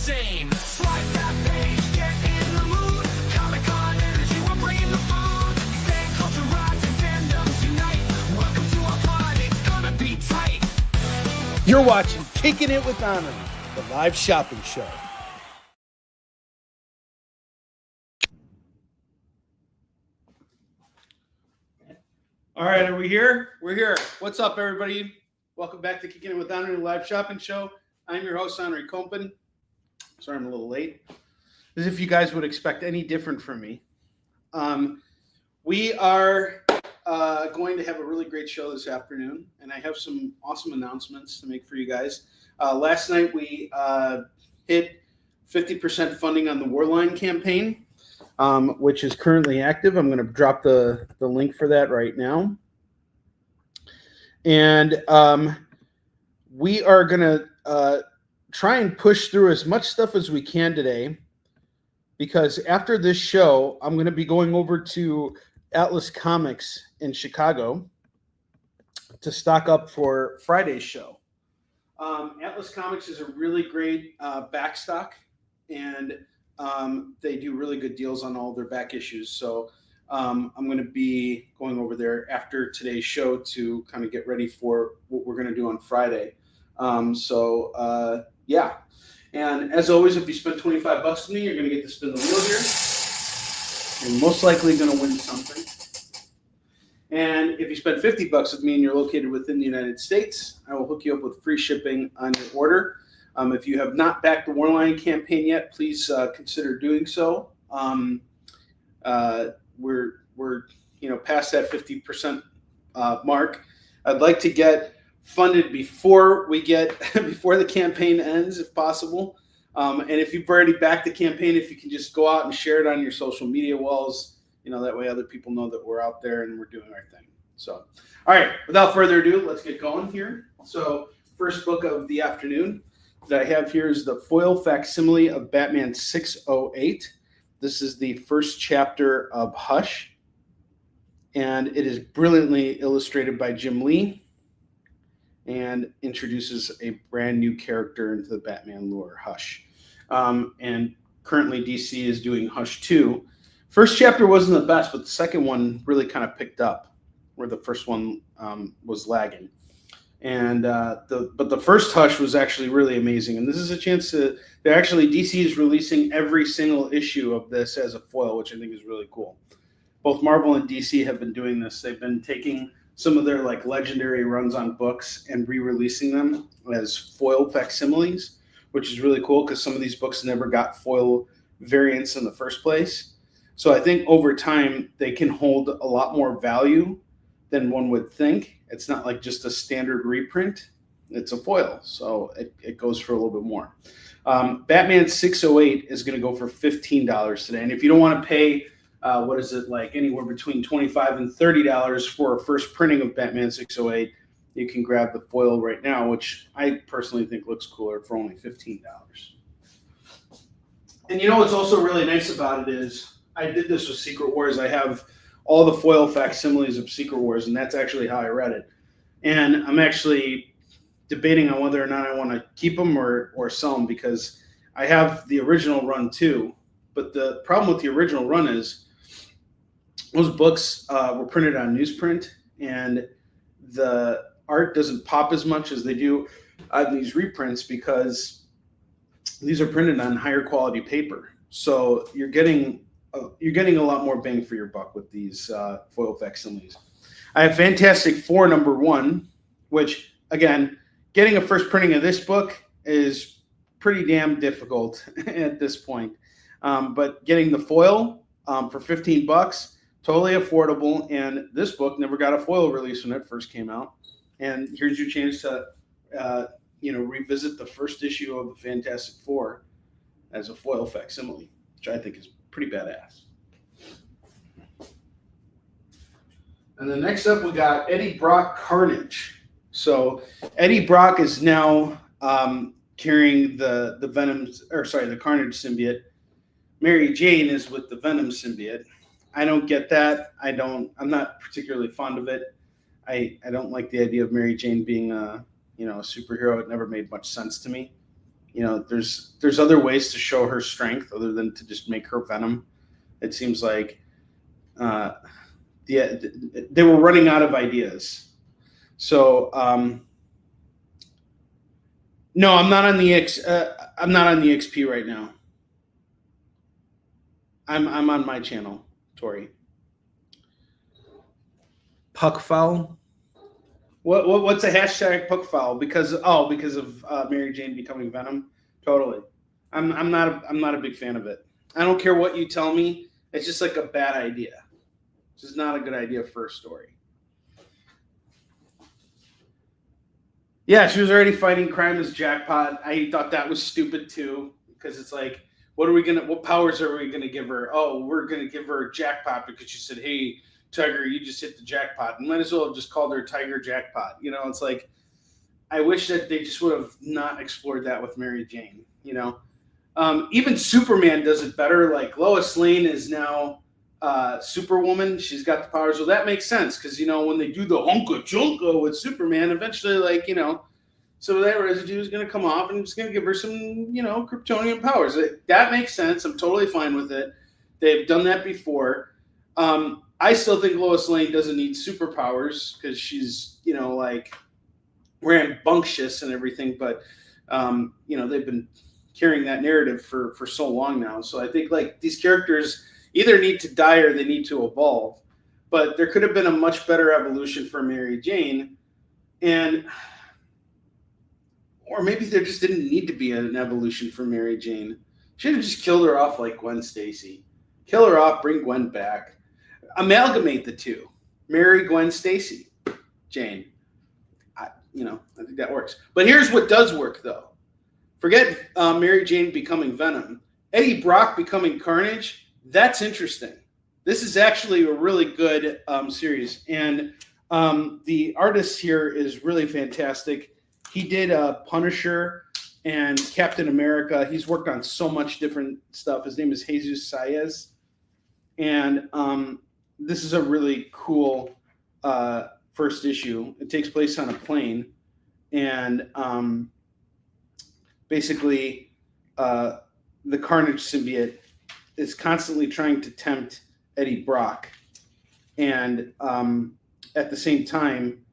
same. Swipe that page, get in the mood. Comic-Con energy, we're bringing the food. Fan culture rise and fandoms unite. Welcome to our pod, it's gonna be tight. You're watching Kicking It with Onrie, the live shopping show. All right, are we here? We're here. What's up, everybody? Welcome back to Kicking It with Onrie, the live shopping show. I'm your host, Onrie Compen. Sorry I'm a little late. As if you guys would expect any different from me. We are going to have a really great show this afternoon, and I have some awesome announcements to make for you guys. Last night, we hit 50% funding on the Warline campaign, which is currently active. I'm going to drop the link for that right now. And we are going to try and push through as much stuff as we can today, because after this show, I'm going to be going over to Atlas Comics in Chicago to stock up for Friday's show. Atlas Comics is a really great backstock, and they do really good deals on all their back issues. So I'm going to be going over there after today's show to kind of get ready for what we're going to do on Friday. Yeah. And as always, if you spend $25 with me, you're going to get to spin the wheel here. You're most likely going to win something. And if you spend $50 with me and you're located within the United States, I will hook you up with free shipping on your order. If you have not backed the Warline campaign yet, please consider doing so. We're past that 50% mark. I'd like to get funded before the campaign ends, if possible. And if you've already backed the campaign, if you can just go out and share it on your social media walls, that way other people know that we're out there and we're doing our thing. So, all right, without further ado, let's get going here. So, first book of the afternoon that I have here is the foil facsimile of Batman 608. This is the first chapter of Hush, and it is brilliantly illustrated by Jim Lee and introduces a brand new character into the Batman lore, Hush. And currently DC is doing Hush 2. First chapter wasn't the best, but the second one really kind of picked up where the first one was lagging. And but the first Hush was actually really amazing. And this is a chance to actually, DC is releasing every single issue of this as a foil, which I think is really cool. Both Marvel and DC have been doing this. They've been taking some of their like legendary runs on books and re-releasing them as foil facsimiles, which is really cool because some of these books never got foil variants in the first place. So I think over time they can hold a lot more value than one would think. It's not like just a standard reprint. It's a foil, so it goes for a little bit more. Batman 608 is going to go for $15 today. And if you don't want to pay, anywhere between $25 and $30 for a first printing of Batman 608, you can grab the foil right now, which I personally think looks cooler for only $15. And what's also really nice about it is I did this with Secret Wars. I have all the foil facsimiles of Secret Wars, and that's actually how I read it. And I'm actually debating on whether or not I want to keep them or sell them, because I have the original run too. But the problem with the original run is those books were printed on newsprint, and the art doesn't pop as much as they do on these reprints because these are printed on higher quality paper. So you're getting a lot more bang for your buck with these foil facsimiles. I have Fantastic Four #1, which, again, getting a first printing of this book is pretty damn difficult at this point. But getting the foil for $15, totally affordable. And this book never got a foil release when it first came out. And here's your chance to, revisit the first issue of the Fantastic Four as a foil facsimile, which I think is pretty badass. And then next up, we got Eddie Brock Carnage. So Eddie Brock is now carrying the Carnage symbiote. Mary Jane is with the Venom symbiote. I don't get that. I'm not particularly fond of it. I don't like the idea of Mary Jane being a superhero. It never made much sense to me. you know, there's other ways to show her strength other than to just make her Venom. It seems like they were running out of ideas. So no, I'm not on the I'm not on the XP right now. I'm on my channel, Tori. Puck foul. What's a hashtag puck foul? Because of Mary Jane becoming Venom. Totally. I'm not a big fan of it. I don't care what you tell me. It's just like a bad idea. It's just not a good idea for a story. Yeah, she was already fighting crime as Jackpot. I thought that was stupid too, because it's like, what powers are we gonna give her? Oh, we're gonna give her Jackpot because she said, "Hey, Tiger, you just hit the jackpot." And might as well have just called her Tiger Jackpot. You know, it's like, I wish that they just would have not explored that with Mary Jane. You know, even Superman does it better. Like Lois Lane is now Superwoman. She's got the powers. Well, that makes sense because, you know, when they do the honka chunka with Superman, eventually, like, you know, so that residue is going to come off and it's going to give her some, you know, Kryptonian powers. That makes sense. I'm totally fine with it. They've done that before. I still think Lois Lane doesn't need superpowers because she's, you know, like rambunctious and everything. But, you know, they've been carrying that narrative for so long now. So I think like these characters either need to die or they need to evolve. But there could have been a much better evolution for Mary Jane. Or maybe there just didn't need to be an evolution for Mary Jane. Should have just killed her off like Gwen Stacy. Kill her off, bring Gwen back. Amalgamate the two. Mary, Gwen Stacy, Jane. I think that works. But here's what does work, though. Forget Mary Jane becoming Venom. Eddie Brock becoming Carnage. That's interesting. This is actually a really good series. And the artist here is really fantastic. He did Punisher and Captain America. He's worked on so much different stuff. His name is Jesus Saez. And this is a really cool first issue. It takes place on a plane. And basically, the Carnage symbiote is constantly trying to tempt Eddie Brock. And at the same time,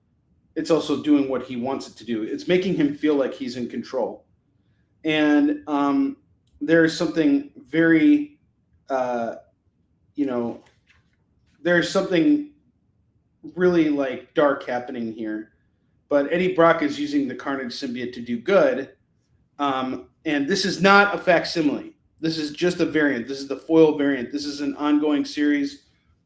it's also doing what he wants it to do. It's making him feel like he's in control. And there's something very, there's something really like dark happening here. But Eddie Brock is using the Carnage symbiote to do good. And this is not a facsimile. This is just a variant. This is the foil variant. This is an ongoing series.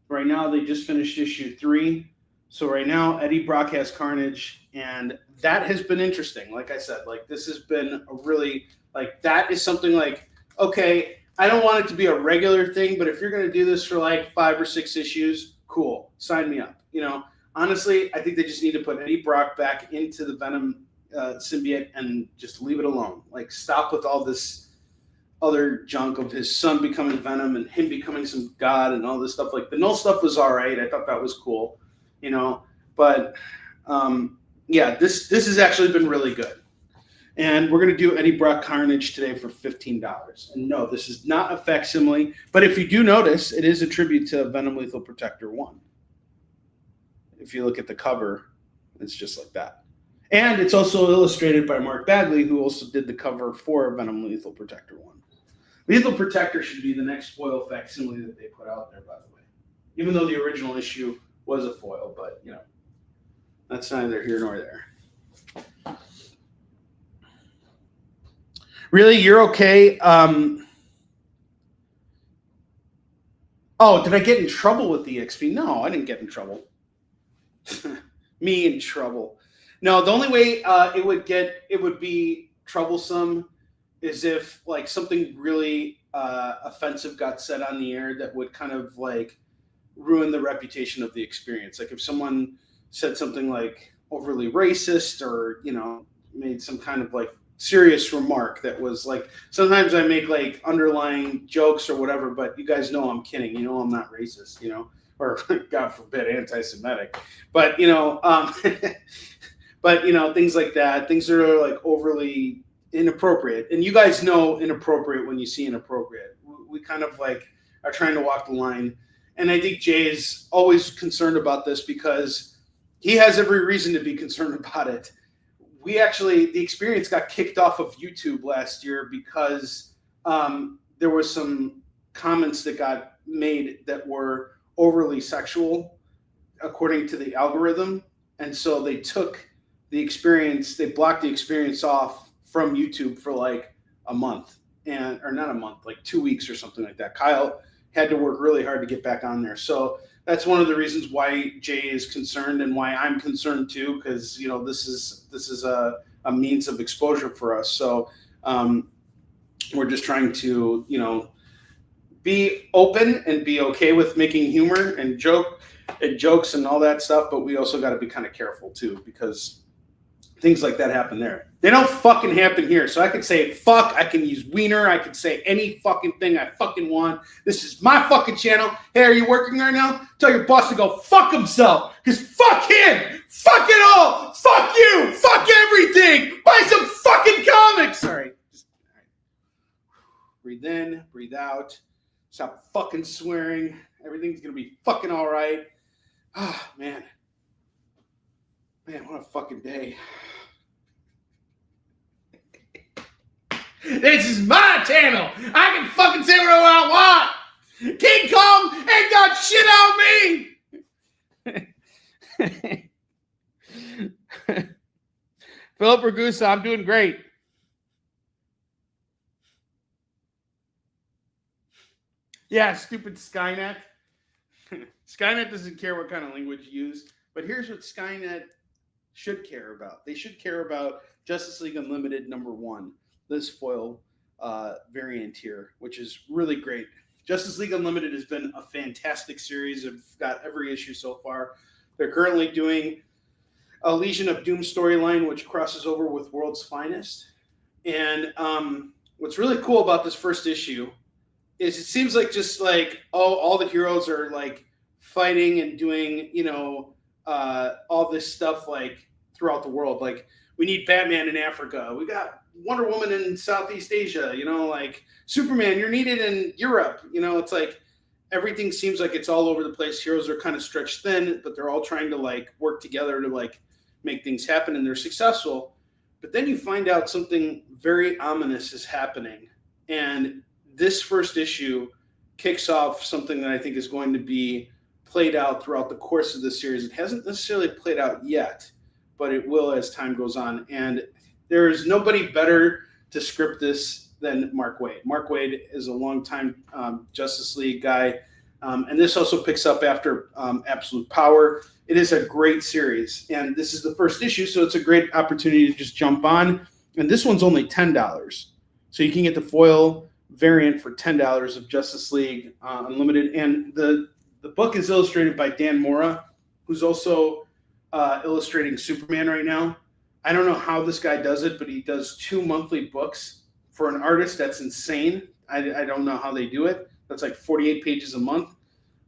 Right now, they just finished issue 3. So right now, Eddie Brock has Carnage, and that has been interesting. Like I said, like this has been a really, like that is something like, okay, I don't want it to be a regular thing, but if you're going to do this for like 5 or 6 issues, cool, sign me up. You know, honestly, I think they just need to put Eddie Brock back into the Venom symbiote and just leave it alone. Like stop with all this other junk of his son becoming Venom and him becoming some god and all this stuff. Like the Null stuff was all right. I thought that was cool. You know, but yeah, this has actually been really good. And we're going to do Eddie Brock Carnage today for $15. And no, this is not a facsimile, but if you do notice, it is a tribute to Venom Lethal Protector 1. If you look at the cover, it's just like that. And it's also illustrated by Mark Bagley, who also did the cover for Venom Lethal Protector 1. Lethal Protector should be the next foil facsimile that they put out there, by the way. Even though the original issue was a foil, but you know, that's neither here nor there. Really, you're okay? Oh, did I get in trouble with the XP? No, I didn't get in trouble. Me in trouble. No, the only way it would be troublesome is if like something really offensive got said on the air that would kind of like ruin the reputation of the experience. Like if someone said something like overly racist or, you know, made some kind of like serious remark that was like, sometimes I make like underlying jokes or whatever, but you guys know I'm kidding. You know, I'm not racist, you know, or God forbid, anti-Semitic, but, you know, but, you know, things like that, things that are like overly inappropriate. And you guys know inappropriate when you see inappropriate. We kind of like are trying to walk the line. And I think Jay is always concerned about this because he has every reason to be concerned about it. The experience got kicked off of YouTube last year because there was some comments that got made that were overly sexual according to the algorithm. And so they took the experience, they blocked the experience off from YouTube for like a month, or not a month, like 2 weeks or something like that. Kyle had to work really hard to get back on there. So that's one of the reasons why Jay is concerned and why I'm concerned too, because this is a means of exposure for us. So we're just trying to be open and be okay with making humor and jokes and all that stuff, but we also got to be kind of careful too, because things like that happen there. They don't fucking happen here. So I can say fuck, I can use wiener, I can say any fucking thing I fucking want. This is my fucking channel. Hey, are you working right now? Tell your boss to go fuck himself, because fuck him, fuck it all, fuck you, fuck everything, buy some fucking comics. Sorry. Breathe in, breathe out, stop fucking swearing. Everything's gonna be fucking all right. Ah, man, what a fucking day. This is my channel. I can fucking say whatever I want. King Kong ain't got shit on me. Philip Ragusa, I'm doing great. Yeah, stupid Skynet. Skynet doesn't care what kind of language you use, but here's what Skynet should care about. They should care about Justice League Unlimited #1, this foil variant here, which is really great. Justice League Unlimited has been a fantastic series. I've got every issue so far. They're currently doing a Legion of Doom storyline, which crosses over with World's Finest. And what's really cool about this first issue is it seems like just like all the heroes are like fighting and doing, all this stuff like throughout the world. Like we need Batman in Africa. We got Wonder Woman in Southeast Asia, like Superman, you're needed in Europe. It's like everything seems like it's all over the place. Heroes are kind of stretched thin, but they're all trying to like work together to like make things happen, and they're successful. But then you find out something very ominous is happening. And this first issue kicks off something that I think is going to be played out throughout the course of this series. It hasn't necessarily played out yet, but it will as time goes on. And there is nobody better to script this than Mark Waid. Mark Waid is a longtime Justice League guy. And this also picks up after Absolute Power. It is a great series. And this is the first issue, so it's a great opportunity to just jump on. And this one's only $10. So you can get the foil variant for $10 of Justice League Unlimited. And the book is illustrated by Dan Mora, who's also illustrating Superman right now. I don't know how this guy does it, but he does 2 monthly books for an artist. That's insane. I don't know how they do it. That's like 48 pages a month,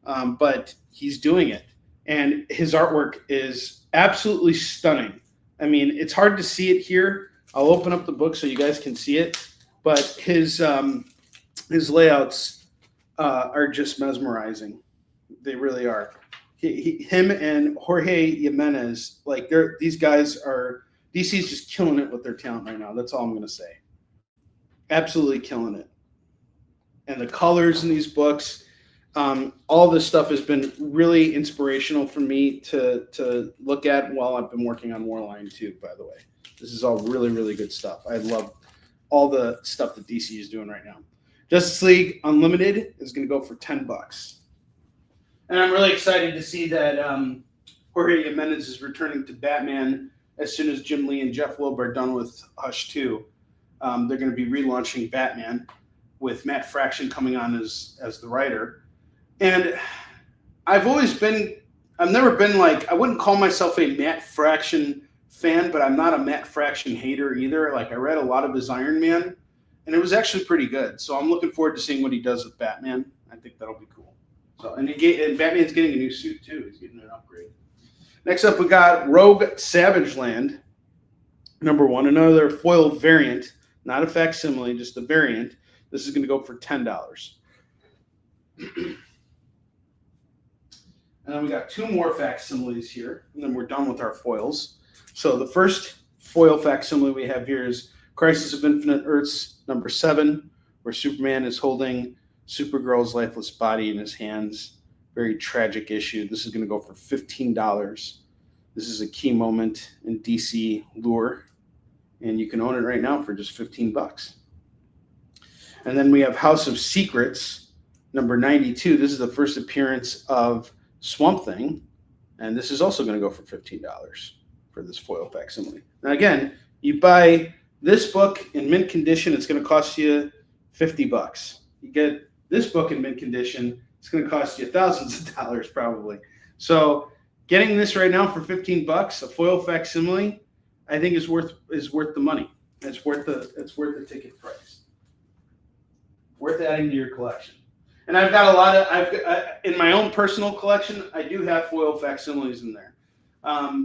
but he's doing it. And his artwork is absolutely stunning. I mean, it's hard to see it here. I'll open up the book so you guys can see it. But his layouts are just mesmerizing. They really are. Him and Jorge Jimenez, like these guys are, DC's just killing it with their talent right now. That's all I'm going to say. Absolutely killing it. And the colors in these books, all this stuff has been really inspirational for me to look at while I've been working on Warline too, by the way. This is all really, really good stuff. I love all the stuff that DC is doing right now. Justice League Unlimited is going to go for $10. And I'm really excited to see that Jorge Jimenez is returning to Batman as soon as Jim Lee and Jeff Loeb are done with Hush 2. They're going to be relaunching Batman with Matt Fraction coming on as the writer. And I've never been like, I wouldn't call myself a Matt Fraction fan, but I'm not a Matt Fraction hater either. Like I read a lot of his Iron Man, and it was actually pretty good. So I'm looking forward to seeing what he does with Batman. I think that'll be cool. So and Batman's getting a new suit too. He's getting an upgrade. Next up, we got Rogue Savage Land #1, another foil variant. not a facsimile, just a variant. This is going to go for $10. And then we got two more facsimiles here, and then we're done with our foils. So the first foil facsimile we have here is Crisis of Infinite Earths number 7, where Superman is holding Supergirl's lifeless body in his hands. Very tragic issue. This is going to go for $15. This is a key moment in DC lore, and you can own it right now for just $15. And then we have House of Secrets number 92. This is the first appearance of Swamp Thing, and this is also going to go for $15 for this foil facsimile. Now again, you buy this book in mint condition, it's going to cost you $50. You get this book in mint condition, it's going to cost you thousands of dollars probably. So getting this right now for $15, a foil facsimile, I think is worth the money. It's worth the ticket price. Worth adding to your collection. And I've got a lot of in my own personal collection, I do have foil facsimiles in there. I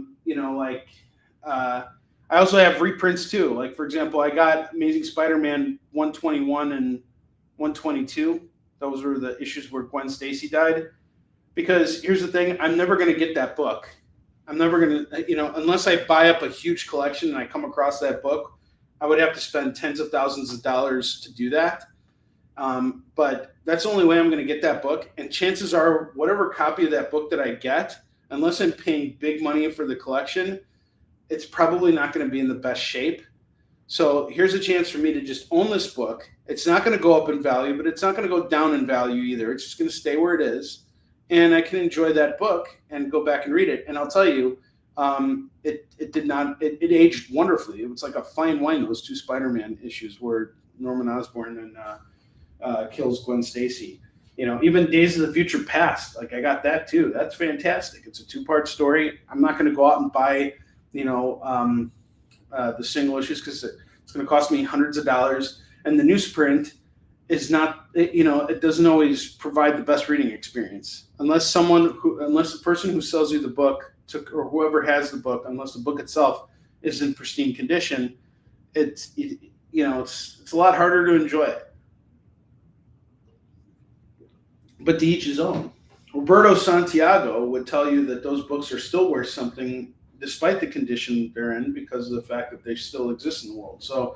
also have reprints too. Like for example, I got Amazing Spider-Man 121 and 122. Those were the issues where Gwen Stacy died. Because here's the thing, I'm never going to get that book. I'm never going to, unless I buy up a huge collection and I come across that book, I would have to spend tens of thousands of dollars to do that. But that's the only way I'm going to get that book. And chances are, whatever copy of that book that I get, unless I'm paying big money for the collection, it's probably not going to be in the best shape. So here's a chance for me to just own this book. It's not going to go up in value, but it's not going to go down in value either. It's just going to stay where it is. And I can enjoy that book and go back and read it. And I'll tell you, it aged wonderfully. It was like a fine wine, those two Spider-Man issues where Norman Osborn and kills Gwen Stacy. Even Days of the Future Past, like I got that too. That's fantastic. It's a 2-part story. I'm not going to go out and buy, the single issues because it's going to cost me hundreds of dollars. And the newsprint is not, it doesn't always provide the best reading experience unless the person who sells you the book or whoever has the book, unless the book itself is in pristine condition, it's a lot harder to enjoy it. But to each his own. Roberto Santiago would tell you that those books are still worth something despite the condition they're in because of the fact that they still exist in the world. So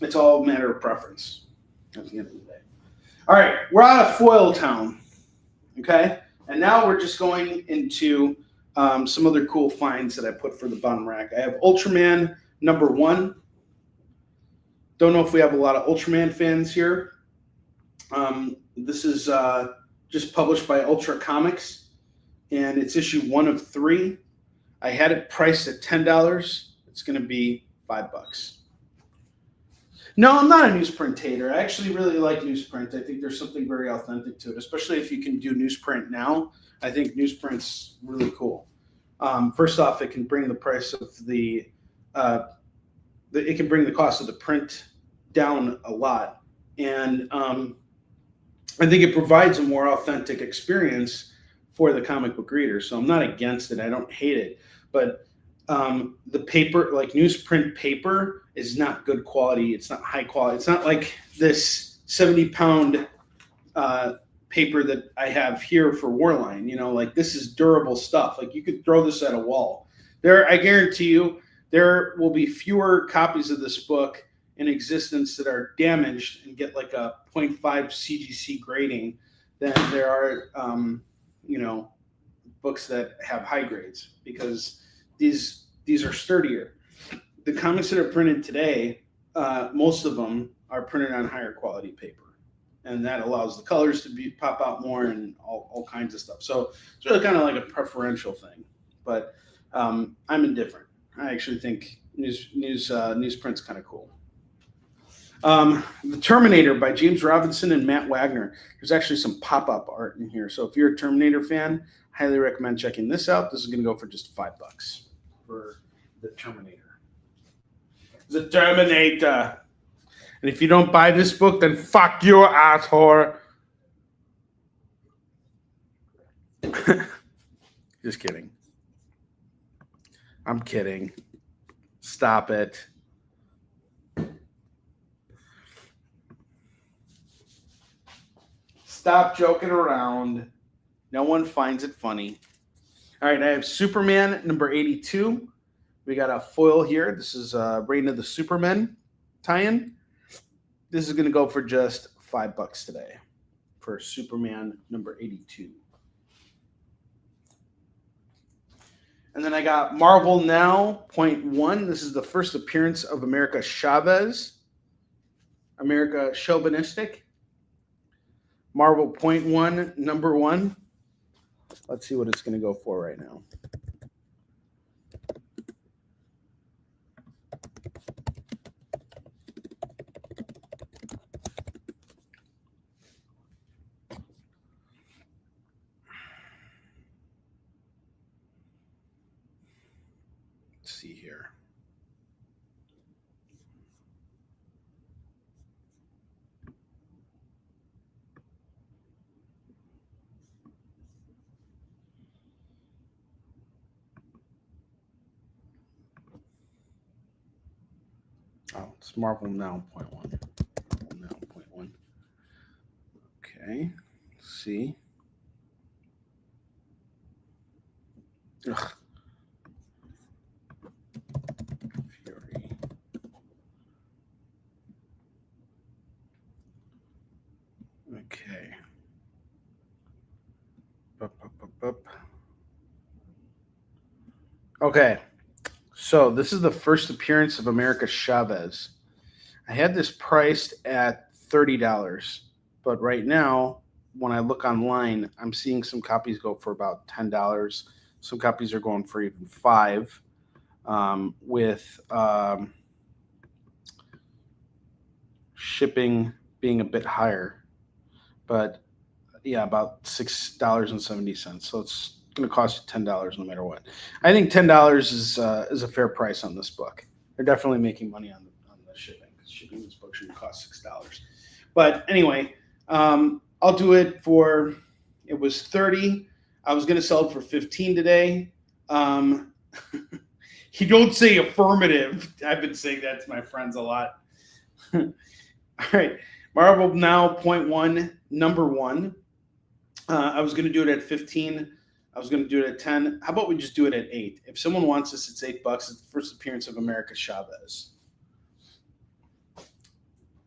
it's all a matter of preference at the end of the day. All right, we're out of Foil Town, okay? And now we're just going into some other cool finds that I put for the bottom rack. I have Ultraman number 1. Don't know if we have a lot of Ultraman fans here. This is just published by Ultra Comics, and it's issue 1 of 3. I had it priced at $10. It's going to be $5. No, I'm not a newsprint hater. I actually really like newsprint. I think there's something very authentic to it, especially if you can do newsprint now. I think newsprint's really cool. First off, it can bring the price of it can bring the cost of the print down a lot, and I think it provides a more authentic experience for the comic book reader. So I'm not against it. I don't hate it, but the paper, like newsprint paper, is not good quality. It's not high quality. It's not like this 70-pound paper that I have here for Warline. Like this is durable stuff. Like you could throw this at a wall. I guarantee you, there will be fewer copies of this book in existence that are damaged and get like a 0.5 CGC grading than there are, books that have high grades, because these are sturdier. The comics that are printed today, most of them are printed on higher quality paper, and that allows the colors to pop out more and all kinds of stuff. So it's really kind of like a preferential thing, but I'm indifferent. I actually think newsprint's kind of cool. The Terminator by James Robinson and Matt Wagner. There's actually some pop-up art in here. So if you're a Terminator fan, highly recommend checking this out. This is going to go for just $5 for the Terminator. The Terminator. And if you don't buy this book, then fuck your asshole. Just kidding. I'm kidding. Stop it. Stop joking around. No one finds it funny. All right, I have Superman number 82. We got a foil here. This is Reign of the Supermen tie-in. This is going to go for just $5 today for Superman number 82. And then I got Marvel Now .1. This is the first appearance of America Chavez. America Chauvinistic. Marvel .1 number 1. Let's see what it's going to go for right now. Let's see here. Oh, it's Marvel Now .1. Marvel Now .1. Okay. Let's see. Ugh. Fury. Okay. Okay. So this is the first appearance of America Chavez. I had this priced at $30, but right now, when I look online, I'm seeing some copies go for about $10. Some copies are going for even $5, with shipping being a bit higher. But yeah, about $6.70. So it's going to cost you $10 no matter what. I think $10 is a fair price on this book. They're definitely making money on the shipping. Shipping this book should cost $6. But anyway, I'll do it for. It was $30. I was going to sell it for $15 today. You don't say affirmative. I've been saying that to my friends a lot. All right, Marvel Now .1 number 1. I was going to do it at 15. I was going to do it at 10. How about we just do it at 8? If someone wants this, it's $8. It's the first appearance of America Chavez.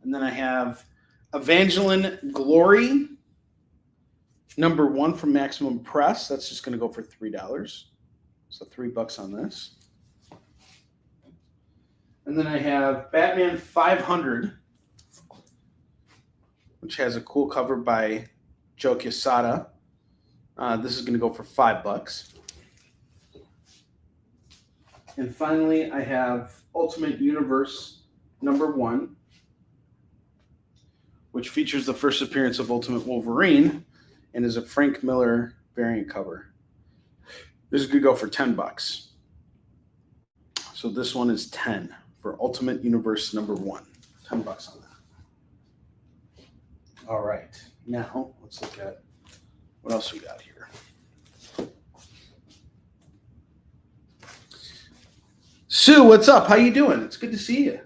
And then I have Evangeline Glory, number 1 from Maximum Press. That's just going to go for $3. So $3 on this. And then I have Batman 500, which has a cool cover by Joe Quesada. This is going to go for $5. And finally, I have Ultimate Universe number 1, which features the first appearance of Ultimate Wolverine and is a Frank Miller variant cover. This is going to go for $10. So this one is 10 for Ultimate Universe number 1. $10 on that. All right. Now, let's look at what else we got here. Sue, what's up? How you doing? It's good to see you.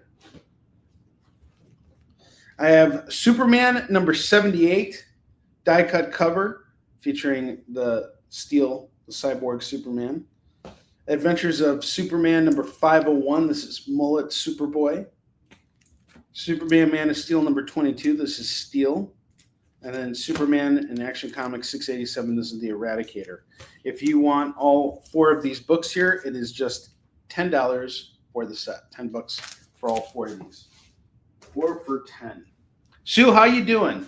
I have Superman number 78, die-cut cover featuring the Steel, the cyborg Superman. Adventures of Superman number 501. This is Mullet Superboy. Superman Man of Steel number 22. This is Steel. And then Superman in Action Comics 687. This is the Eradicator. If you want all 4 of these books here, it is just $10 for the set. $10 for all 4 of these. 4 for 10. Sue, how you doing?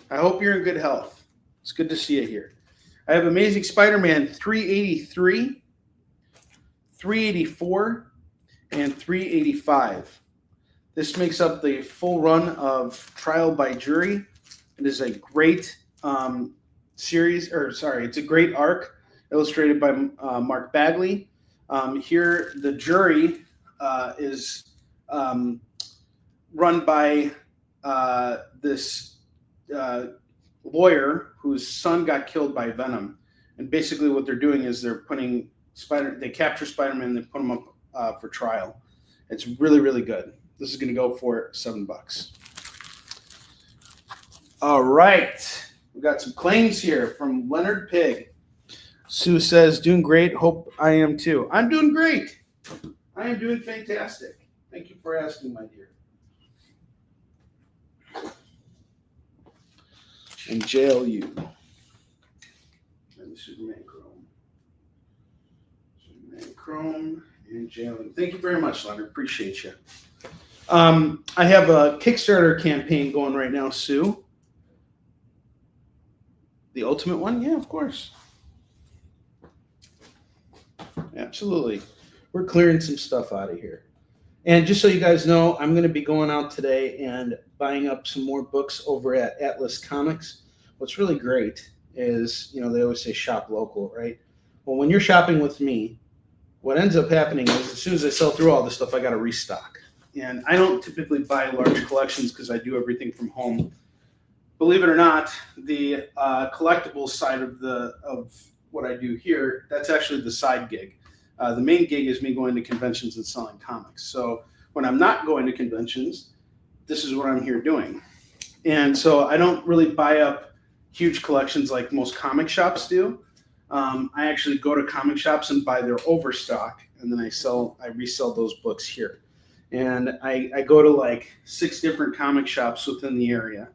I hope you're in good health. It's good to see you here. I have Amazing Spider-Man 383, 384, and 385. This makes up the full run of Trial by Jury. It is a great it's a great arc illustrated by Mark Bagley. Here, the jury is run by this lawyer whose son got killed by Venom. And basically what they're doing is they're putting they capture Spider-Man and they put him up for trial. It's really, really good. This is going to go for $7. All right. We got some claims here from Leonard Pig. Sue says, doing great. Hope I am too. I'm doing great. I am doing fantastic. Thank you for asking, my dear. And JLU. And the Superman Chrome. Superman Chrome and JLU. Thank you very much, Leonard. Appreciate you. I have a Kickstarter campaign going right now, Sue. The ultimate one? Yeah, of course. Absolutely. We're clearing some stuff out of here. And just so you guys know, I'm going to be going out today and buying up some more books over at Atlas Comics. What's really great is, you know, they always say shop local, right? Well, when you're shopping with me, what ends up happening is as soon as I sell through all this stuff, I got to restock. And I don't typically buy large collections because I do everything from home. Believe it or not, the collectibles side of what I do here, that's actually the side gig. The main gig is me going to conventions and selling comics. So when I'm not going to conventions, this is what I'm here doing. And so I don't really buy up huge collections like most comic shops do. I actually go to comic shops and buy their overstock, and then I resell those books here. And I go to like 6 different comic shops within the area.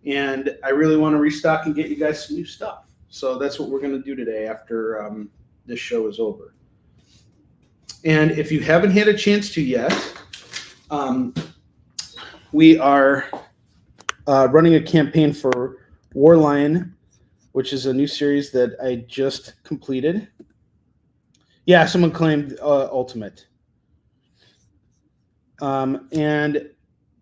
And I really want to restock and get you guys some new stuff. So that's what we're going to do today after this show is over. And if you haven't had a chance to yet, we are running a campaign for War Lion, which is a new series that I just completed. Yeah, someone claimed Ultimate. And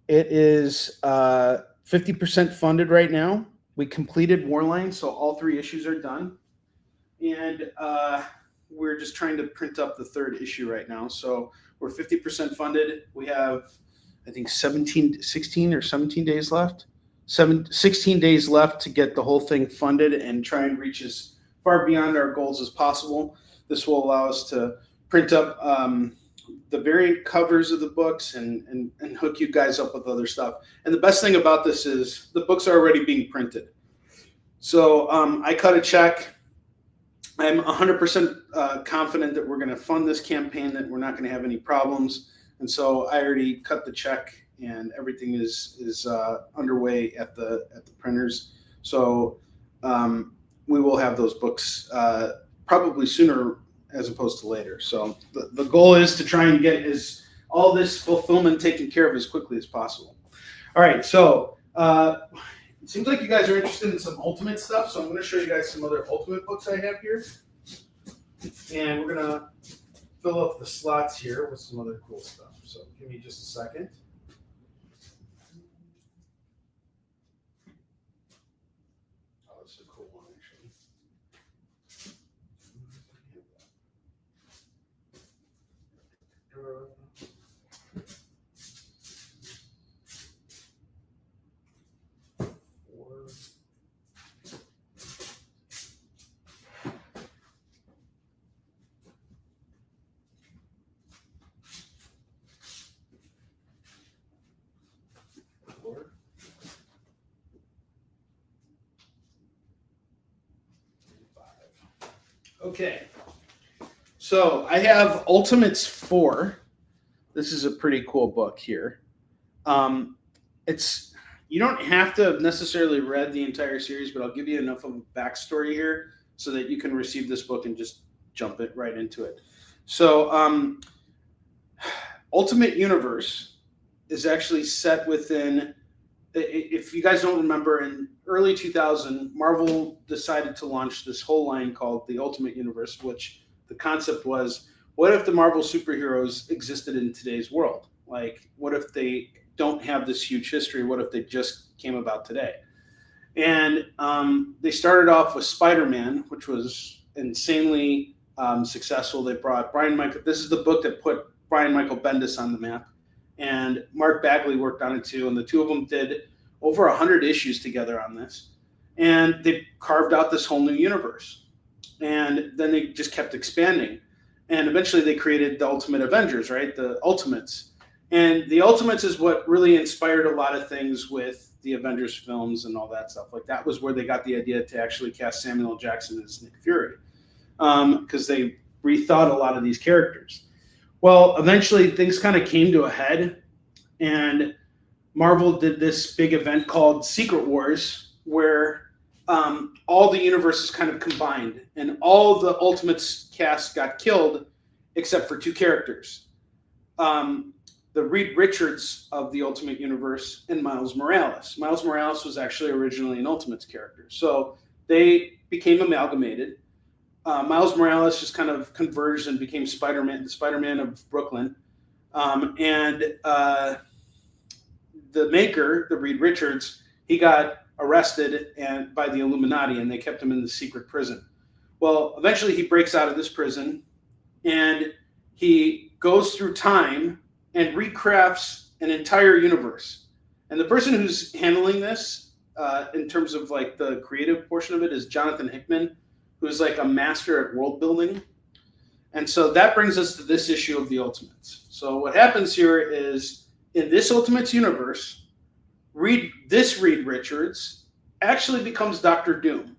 it is 50% funded right now. We completed War Lion, so all 3 issues are done. And we're just trying to print up the 3rd issue right now. So we're 50% funded. We have, I think, 16 or 17 days left. 16 days left to get the whole thing funded and try and reach as far beyond our goals as possible. This will allow us to print up the variant covers of the books and hook you guys up with other stuff. And the best thing about this is the books are already being printed. So I cut a check. I'm 100% confident that we're going to fund this campaign, that we're not going to have any problems. And so I already cut the check, and everything is underway at the printers. So we will have those books probably sooner as opposed to later. So the goal is to try and get all this fulfillment taken care of as quickly as possible. All right, so it seems like you guys are interested in some Ultimate stuff, so I'm going to show you guys some other Ultimate books I have here. And we're going to fill up the slots here with some other cool stuff. So give me just a second. Oh, this is a cool one, actually. Okay, so I have Ultimates 4. This is a pretty cool book here. You don't have to have necessarily read the entire series, but I'll give you enough of a backstory here so that you can receive this book and just jump it right into it. So Ultimate Universe is actually set within, if you guys don't remember, in early 2000, Marvel decided to launch this whole line called the Ultimate Universe, which the concept was, what if the Marvel superheroes existed in today's world? Like, what if they don't have this huge history? What if they just came about today? And they started off with Spider-Man, which was insanely successful. They brought Brian Michael. This is the book that put Brian Michael Bendis on the map. And Mark Bagley worked on it too. And the two of them did over 100 issues together on this. And they carved out this whole new universe. And then they just kept expanding. And eventually they created the Ultimate Avengers, right? The Ultimates. And the Ultimates is what really inspired a lot of things with the Avengers films and all that stuff. Like that was where they got the idea to actually cast Samuel L. Jackson as Nick Fury, because they rethought a lot of these characters. Well, eventually things kind of came to a head, and Marvel did this big event called Secret Wars, where all the universes kind of combined, and all the Ultimates cast got killed except for two characters. The Reed Richards of the Ultimate Universe and Miles Morales. Miles Morales was actually originally an Ultimates character. So they became amalgamated. Miles Morales just kind of converged and became Spider-Man, the Spider-Man of Brooklyn. And the maker, the Reed Richards, he got arrested by the Illuminati, and they kept him in the secret prison. Well, eventually he breaks out of this prison, and he goes through time and recrafts an entire universe. And the person who's handling this, in terms of like the creative portion of it, is Jonathan Hickman, who's like a master at world building. And so that brings us to this issue of the Ultimates. So what happens here is, in this Ultimates universe, Reed Richards actually becomes Doctor Doom.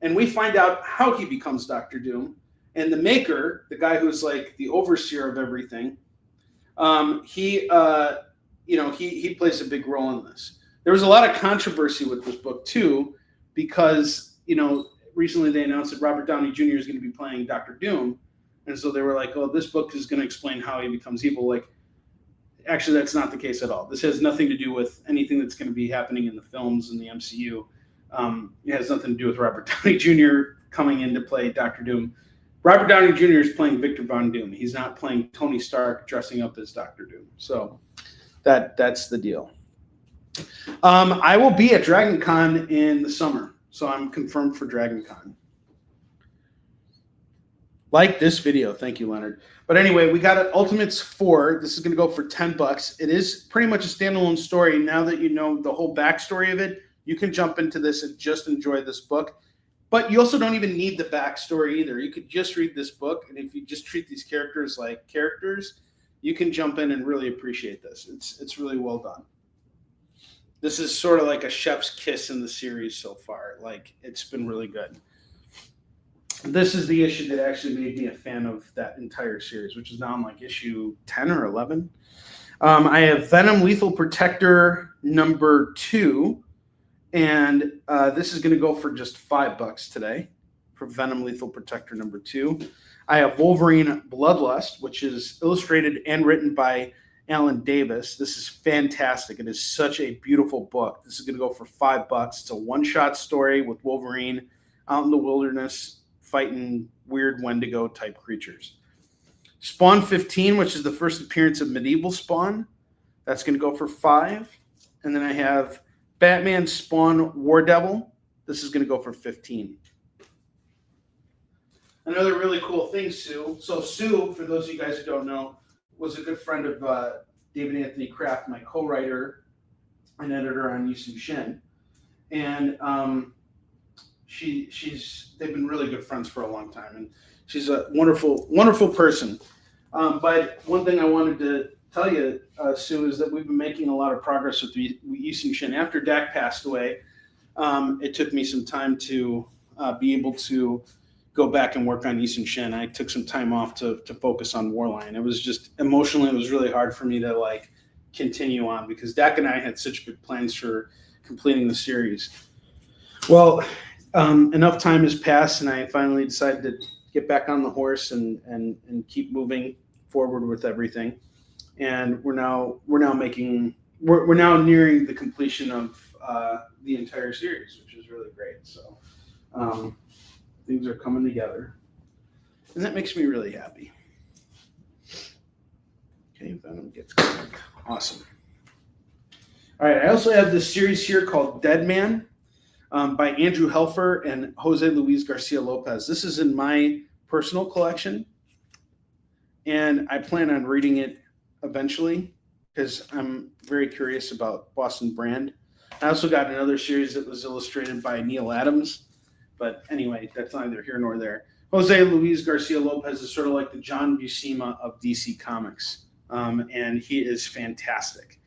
And we find out how he becomes Doctor Doom. And the maker, the guy who's like the overseer of everything, he plays a big role in this. There was a lot of controversy with this book too, because recently they announced that Robert Downey Jr. is going to be playing Doctor Doom, and so they were like, "Oh, this book is going to explain how he becomes evil." Like, actually, that's not the case at all. This has nothing to do with anything that's going to be happening in the films in the MCU. It has nothing to do with Robert Downey Jr. coming in to play Doctor Doom. Robert Downey Jr. is playing Victor Von Doom. He's not playing Tony Stark dressing up as Doctor Doom. So that's the deal. I will be at Dragon Con in the summer, so I'm confirmed for Dragon Con. Like this video. Thank you, Leonard. But anyway, we got an Ultimates 4. This is going to go for $10. It is pretty much a standalone story. Now that you know the whole backstory of it, you can jump into this and just enjoy this book. But you also don't even need the backstory either. You could just read this book, and if you just treat these characters like characters, you can jump in and really appreciate this. It's really well done. This is sort of like a chef's kiss in the series so far. Like, it's been really good. This is the issue that actually made me a fan of that entire series, which is now on like issue 10 or 11. I have Venom Lethal Protector number 2. And this is going to go for just $5 today for Venom Lethal Protector number 2. I have Wolverine Bloodlust, which is illustrated and written by Alan Davis. This is fantastic. It is such a beautiful book. This is going to go for $5. It's a one-shot story with Wolverine out in the wilderness fighting weird Wendigo type creatures. Spawn 15, which is the first appearance of Medieval Spawn. That's going to go for $5. And then I have Batman Spawn War Devil. This is going to go for $15. Another really cool thing, Sue. So Sue, for those of you guys who don't know, was a good friend of David Anthony Kraft, my co-writer and editor on Yusuf Shin. And they've been really good friends for a long time. And she's a wonderful, wonderful person. But one thing I wanted to tell you, Sue, is that we've been making a lot of progress with Yusuf Shin. After Dak passed away, it took me some time to be able to go back and work on Yusuf Shin. I took some time off to focus on Warline. It was just emotionally, it was really hard for me to like continue on because Dak and I had such big plans for completing the series. Well, enough time has passed, and I finally decided to get back on the horse and keep moving forward with everything. And we're now nearing the completion of the entire series, which is really great. So things are coming together, and that makes me really happy. Okay, Venom gets going. Awesome. All right, I also have this series here called Dead Man by Andrew Helfer and Jose Luis Garcia Lopez. This is in my personal collection, and I plan on reading it eventually because I'm very curious about Boston Brand. I also got another series that was illustrated by Neil Adams, but anyway, that's neither here nor there. Jose Luis Garcia Lopez is sort of like the John Buscema of DC Comics, and he is fantastic.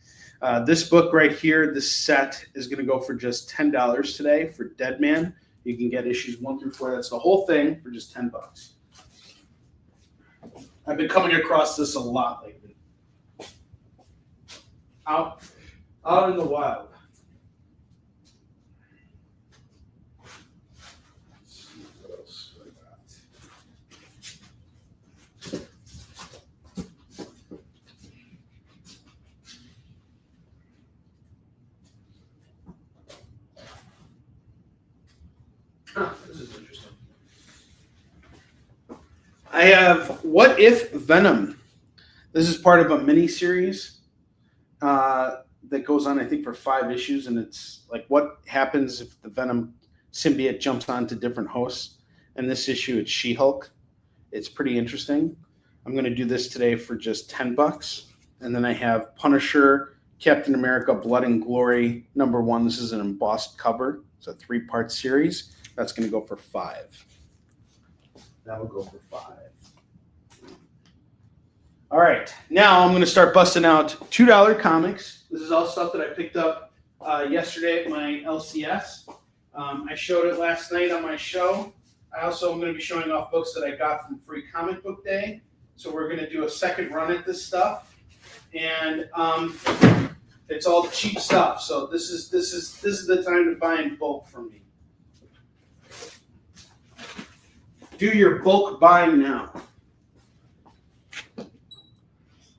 This book right here, this set is going to go for just $10 today for Dead Man. You can get issues 1 through 4. That's the whole thing for just $10. I've been coming across this a lot lately. Out in the wild. Let's see what else I got. This is interesting. I have What If Venom. This is part of a mini series that goes on, I think, for 5 issues, and it's like what happens if the Venom symbiote jumps onto different hosts. And this issue, it's She-Hulk. It's pretty interesting. I'm going to do this today for just $10. And then I have Punisher, Captain America, Blood and Glory, #1. This is an embossed cover. It's a 3-part series. That's going to go for $5. That will go for $5. All right, now I'm going to start busting out $2 comics. This is all stuff that I picked up yesterday at my LCS. I showed it last night on my show. I also am going to be showing off books that I got from Free Comic Book Day. So we're going to do a second run at this stuff, and it's all cheap stuff. So this is the time to buy in bulk from me. Do your bulk buying now.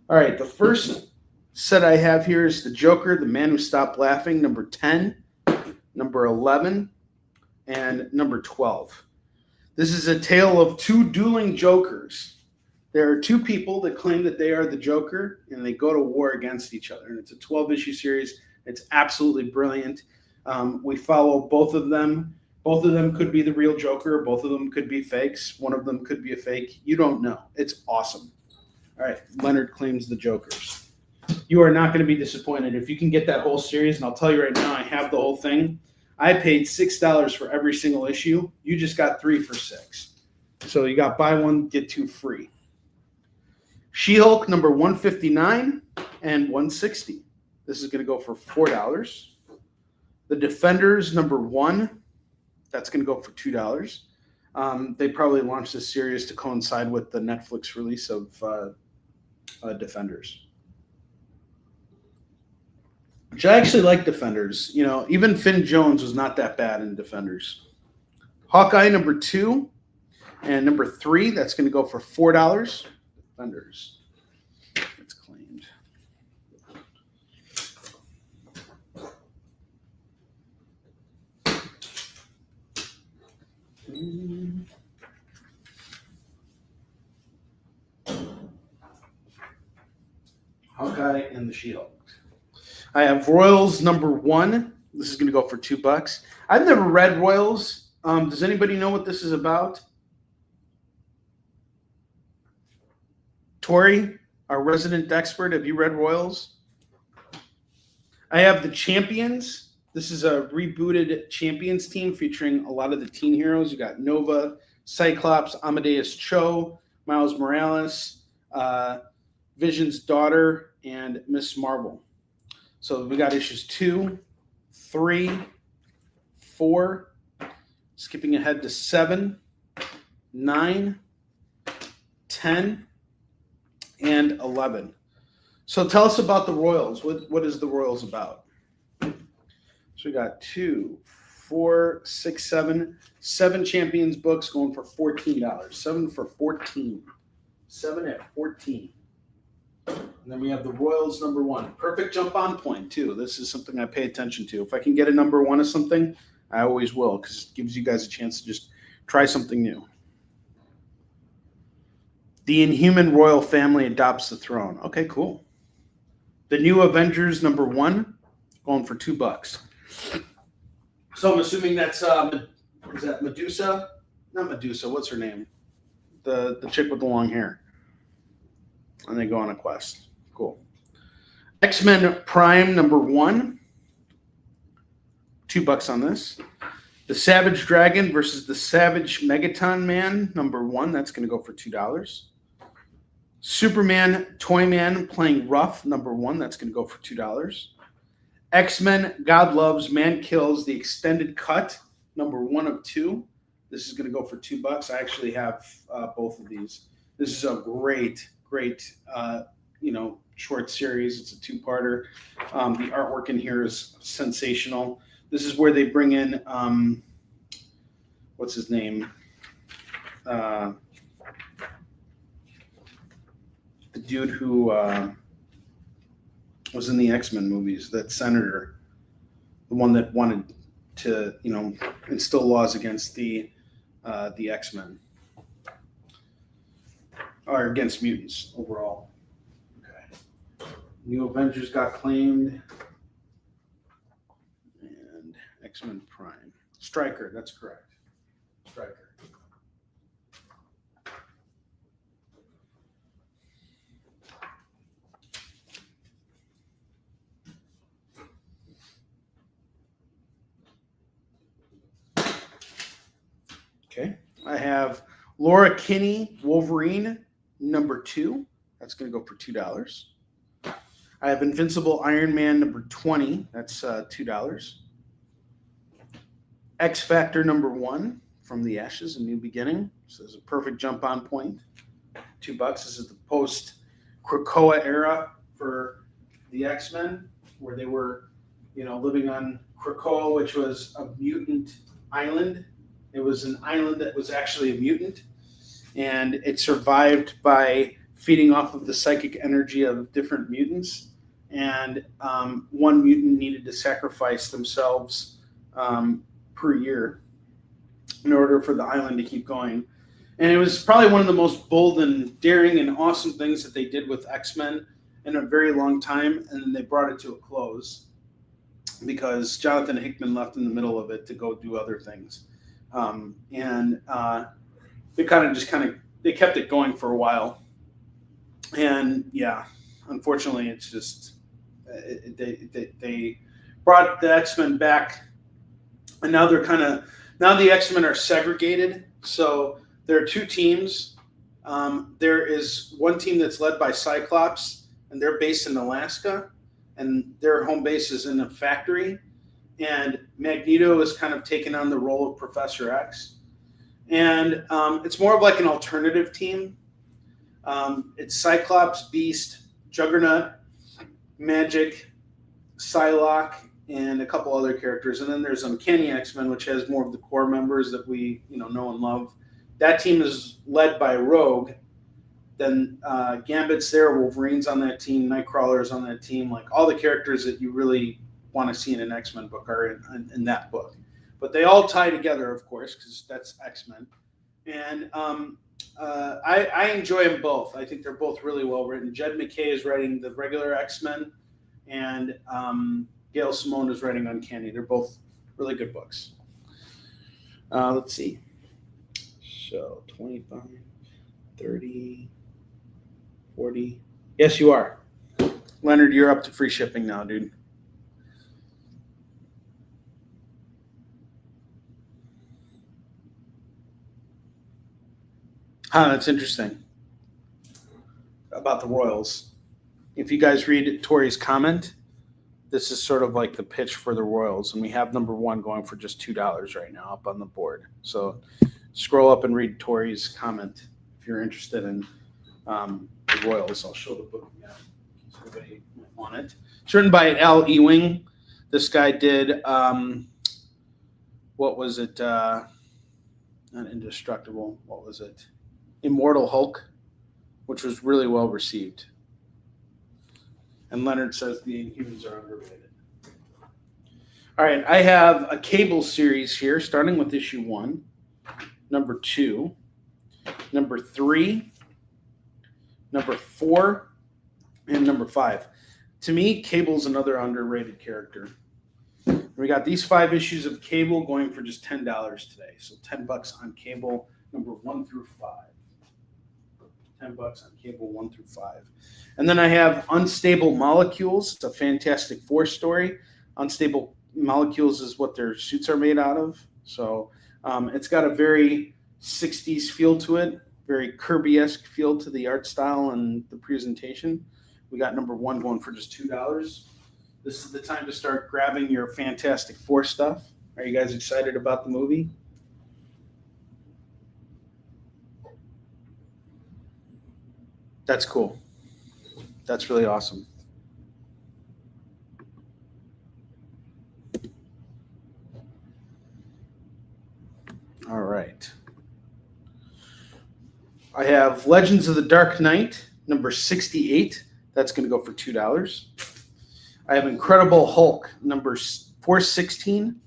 All right, the first set I have here is The Joker, The Man Who Stopped Laughing, #10, #11, and #12. This is a tale of 2 dueling Jokers. There are 2 people that claim that they are the Joker, and they go to war against each other. And it's a 12-issue series. It's absolutely brilliant. We follow both of them. Both of them could be the real Joker. Both of them could be fakes. One of them could be a fake. You don't know. It's awesome. All right, Leonard claims the Jokers. You are not going to be disappointed if you can get that whole series. And I'll tell you right now, I have the whole thing. I paid $6 for every single issue. You just got 3 for $6. So you got buy 1, get 2 free. She-Hulk #159 and 160. This is going to go for $4. The Defenders #1. That's going to go for $2. They probably launched this series to coincide with the Netflix release of Defenders. Which I actually like Defenders. You know, even Finn Jones was not that bad in Defenders. Hawkeye #2 and #3. That's going to go for $4. Defenders. It's claimed. Hawkeye and the She-Hulk. I have Royals #1. This is going to go for $2. I've never read Royals. Does anybody know what this is about? Tori, our resident expert, have you read Royals? I have the Champions. This is a rebooted Champions team featuring a lot of the teen heroes. You got Nova, Cyclops, Amadeus Cho, Miles Morales, Vision's daughter, and Miss Marvel. So we got issues 2, 3, 4, skipping ahead to 7, 9, 10, and 11. So tell us about the Royals. What is the Royals about? So we got 2, 4, 6, 7 Champions books going for $14. 7 for 14. 7 at 14. And then we have the Royals #1. Perfect jump on point, too. This is something I pay attention to. If I can get a #1 of something, I always will, because it gives you guys a chance to just try something new. The Inhuman Royal Family adopts the throne. Okay, cool. The New Avengers #1, going for $2. So I'm assuming that's, is that Medusa? Not Medusa, what's her name? The chick with the long hair. And they go on a quest. Cool. X-Men Prime #1. $2 on this. The Savage Dragon versus the Savage Megaton Man #1. That's going to go for $2. Superman Toyman Playing Rough, #1. That's going to go for $2. X-Men God Loves, Man Kills, the extended cut, #1 of 2. This is going to go for $2. I actually have both of these. This is a great short series. It's a 2-parter. The artwork in here is sensational. This is where they bring in what's his name? The dude who was in the X-Men movies, that senator, the one that wanted to, instill laws against the X-Men, or against mutants overall. Okay. New Avengers got claimed, and X-Men Prime. Stryker, that's correct. Stryker. Okay, I have Laura Kinney, Wolverine, #2. That's going to go for $2. I have Invincible Iron Man #20. That's $2. X Factor #1, From the Ashes, A New Beginning. So there's a perfect jump on point. $2. This is the post-Krakoa era for the X-Men, where they were, living on Krakoa, which was a mutant island. It was an island that was actually a mutant, and it survived by feeding off of the psychic energy of different mutants. And one mutant needed to sacrifice themselves per year in order for the island to keep going. And it was probably one of the most bold and daring and awesome things that they did with X-Men in a very long time. And then they brought it to a close because Jonathan Hickman left in the middle of it to go do other things. They kept it going for a while. And yeah, unfortunately, it's just they brought the X-Men back, and now the X-Men are segregated. So there are 2 teams. There is one team that's led by Cyclops, and they're based in Alaska, and their home base is in a factory. And Magneto is kind of taking on the role of Professor X. And it's more of like an alternative team. It's Cyclops, Beast, Juggernaut, Magic, Psylocke, and a couple other characters. And then there's Uncanny X-Men, which has more of the core members that we know and love. That team is led by Rogue. Then Gambit's there, Wolverine's on that team, Nightcrawler's on that team. Like all the characters that you really want to see in an X-Men book are in that book. But they all tie together, of course, because that's X-Men. And I enjoy them both. I think they're both really well written. Jed McKay is writing the regular X-Men, and Gail Simone is writing Uncanny. They're both really good books. Let's see. So 25, 30, 40. Yes, you are. Leonard, you're up to free shipping now, dude. That's interesting about the Royals. If you guys read Tori's comment, this is sort of like the pitch for the Royals, and we have #1 going for just $2 right now up on the board. So scroll up and read Tori's comment if you're interested in the Royals. I'll show the book again so everybody might want it. It's written by Al Ewing. This guy did what was it? Not Indestructible. What was it? Immortal Hulk, which was really well received. And Leonard says the Inhumans are underrated. All right, I have a Cable series here, starting with issue 1, #2, #3, #4, and #5. To me, Cable's another underrated character. We got these 5 issues of Cable going for just $10 today. So $10 on Cable, #1 through 5. $10 on Cable 1 through 5. And then I have Unstable Molecules. It's a Fantastic Four story. Unstable Molecules is what their suits are made out of. So it's got a very 60s feel to it. very Kirby-esque feel to the art style and the presentation. We got number 1 going for just $2. This is the time to start grabbing your Fantastic Four stuff. Are you guys excited about the movie? That's cool. That's really awesome. All right. I have Legends of the Dark Knight, number 68. That's going to go for $2. I have Incredible Hulk, numbers 416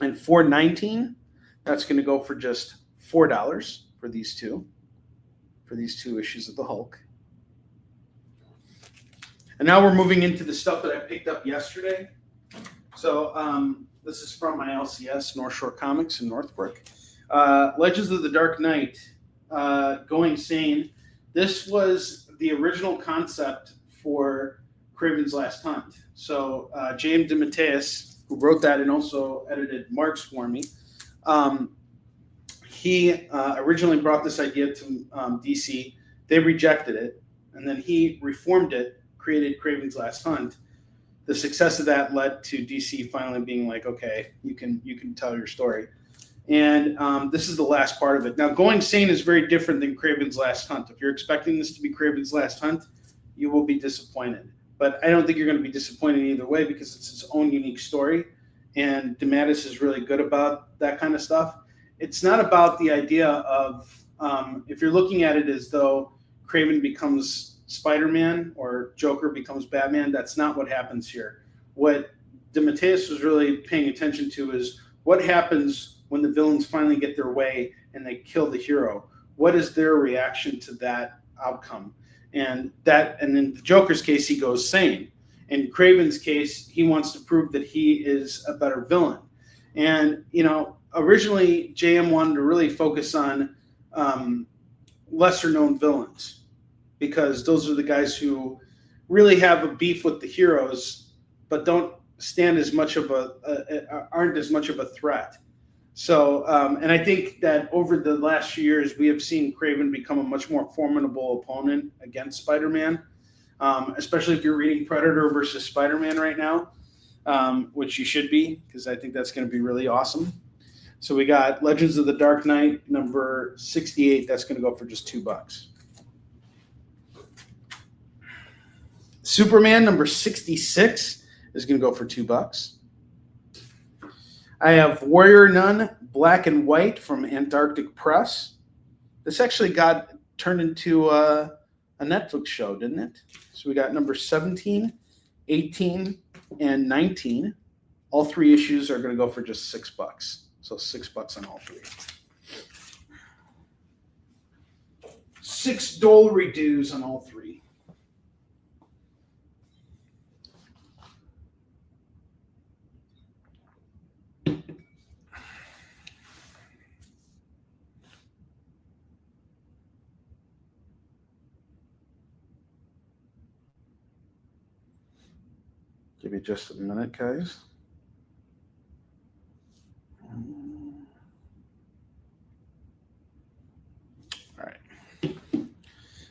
and 419. That's going to go for just $4 for these two issues of the Hulk. And now we're moving into the stuff that I picked up yesterday. So this is from my LCS, North Shore Comics in Northbrook. Legends of the Dark Knight, Going Sane. This was the original concept for Kraven's Last Hunt. So James DeMatteis, who wrote that and also edited Marks for me, he originally brought this idea to DC. They rejected it, and then he reformed it, created Kraven's Last Hunt. The success of that led to DC finally being like, okay, you can tell your story. And this is the last part of it. Now, Going Sane is very different than Kraven's Last Hunt. If you're expecting this to be Kraven's Last Hunt, you will be disappointed. But I don't think you're going to be disappointed either way because it's its own unique story. And DeMatteis is really good about that kind of stuff. It's not about the idea of, if you're looking at it as though Kraven becomes Spider-Man or Joker becomes Batman, that's not what happens here. What DeMatteis was really paying attention to is what happens when the villains finally get their way and they kill the hero. What is their reaction to that outcome? And in the Joker's case, he goes sane. In Kraven's case, he wants to prove that he is a better villain. And, originally JM wanted to really focus on lesser known villains because those are the guys who really have a beef with the heroes, but don't stand as much of aren't as much of a threat. So, and I think that over the last few years, we have seen Kraven become a much more formidable opponent against Spider-Man, especially if you're reading Predator versus Spider-Man right now, which you should be, because I think that's going to be really awesome. So we got Legends of the Dark Knight, number 68. That's going to go for just $2. Superman, number 66, is going to go for $2. I have Warrior Nun, Black and White from Antarctic Press. This actually got turned into a Netflix show, didn't it? So we got number 17, 18, and 19. All 3 issues are going to go for just $6. So $6 on all 3. $6 dues on all 3. Give you just a minute, guys. All right.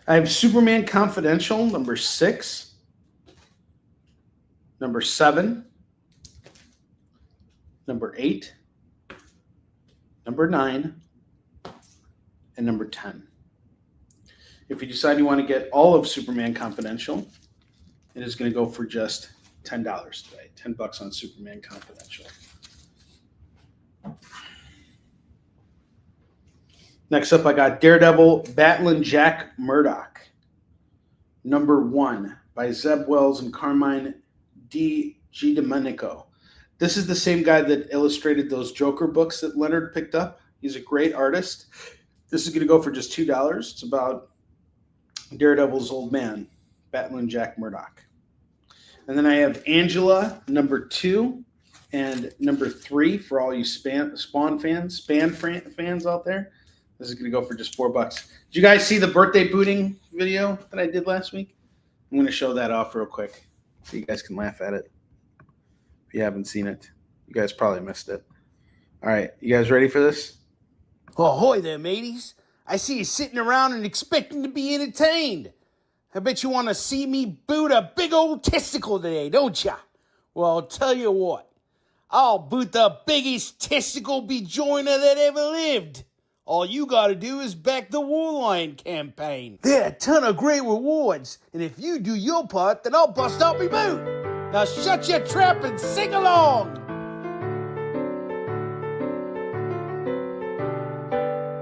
I have Superman Confidential, number 6, number 7, number 8, number 9, and number 10. If you decide you want to get all of Superman Confidential, it is going to go for just $10 today. $10 on Superman Confidential. Next up, I got Daredevil, Battling Jack Murdoch, number 1 by Zeb Wells and Carmine Di Giandomenico. This is the same guy that illustrated those Joker books that Leonard picked up. He's a great artist. This is going to go for just $2. It's about Daredevil's old man, battling Jack Murdoch. And then I have Angela, number 2, and number 3 for all you Spawn fans out there. This is going to go for just $4. Did you guys see the birthday booting video that I did last week? I'm going to show that off real quick so you guys can laugh at it. If you haven't seen it, you guys probably missed it. All right, you guys ready for this? Ahoy there, mateys. I see you sitting around and expecting to be entertained. I bet you want to see me boot a big old testicle today, don't ya? Well, I'll tell you what. I'll boot the biggest testicle bejoiner that ever lived. All you gotta do is back the Warline campaign. There are a ton of great rewards, and if you do your part, then I'll bust out my boot. Now shut your trap and sing along.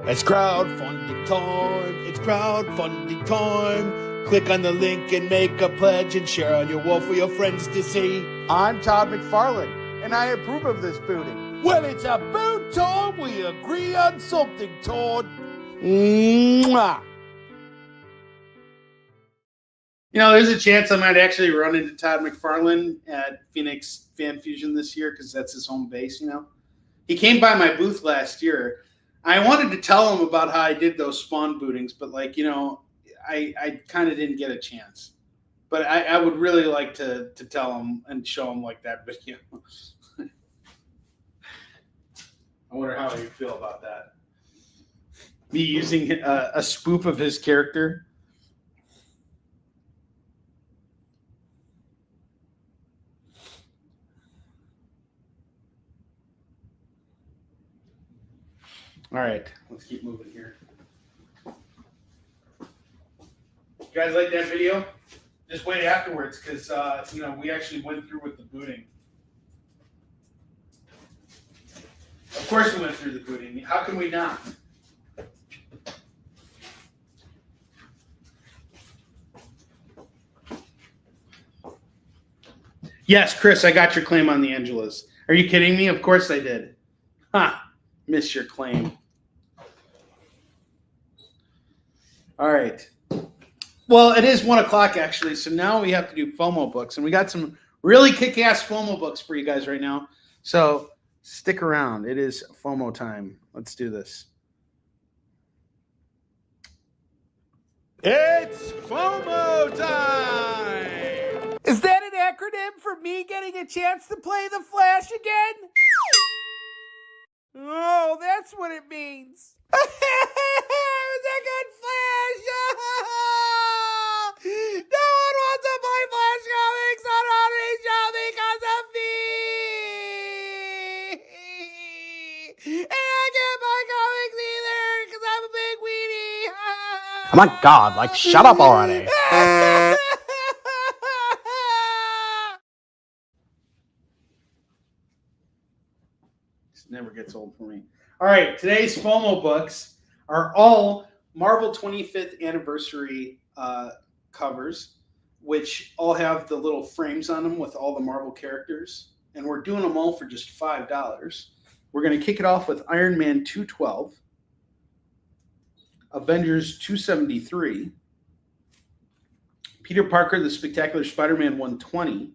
It's crowdfunding time. It's crowdfunding time. Click on the link and make a pledge and share on your wall for your friends to see. I'm Todd McFarlane, and I approve of this booting. Well, it's a boot time. We agree on something, Todd. Mwah. You know, there's a chance I might actually run into Todd McFarlane at Phoenix Fan Fusion this year because that's his home base, you know. He came by my booth last year. I wanted to tell him about how I did those spawn bootings, but, like, you know, I kind of didn't get a chance. But I would really like to tell him and show him, like, that video. I wonder how he'd feel about that. Me using a spoof of his character. All right, let's keep moving here. You guys like that video? Just wait afterwards because, you know, we actually went through with the booting. Of course we went through the booting. How can we not? Yes, Chris, I got your claim on the Angelas. Are you kidding me? Of course I did. Ha! Missed your claim. All right. Well, it is 1 o'clock actually, so now we have to do FOMO books, and we got some really kick-ass FOMO books for you guys right now. So stick around. It is FOMO time. Let's do this. It's FOMO time! Is that an acronym for me getting a chance to play the Flash again? Oh, that's what it means. It was a good Flash! No one wants to play Flash comics on Onrie Show because of me! And I can't buy comics either because I'm a big weenie! Oh my god, like, shut up already. This never gets old for me. All right, today's FOMO books are all Marvel 25th anniversary covers, which all have the little frames on them with all the Marvel characters. And we're doing them all for just $5. We're going to kick it off with Iron Man 212, Avengers 273, Peter Parker, The Spectacular Spider-Man 120,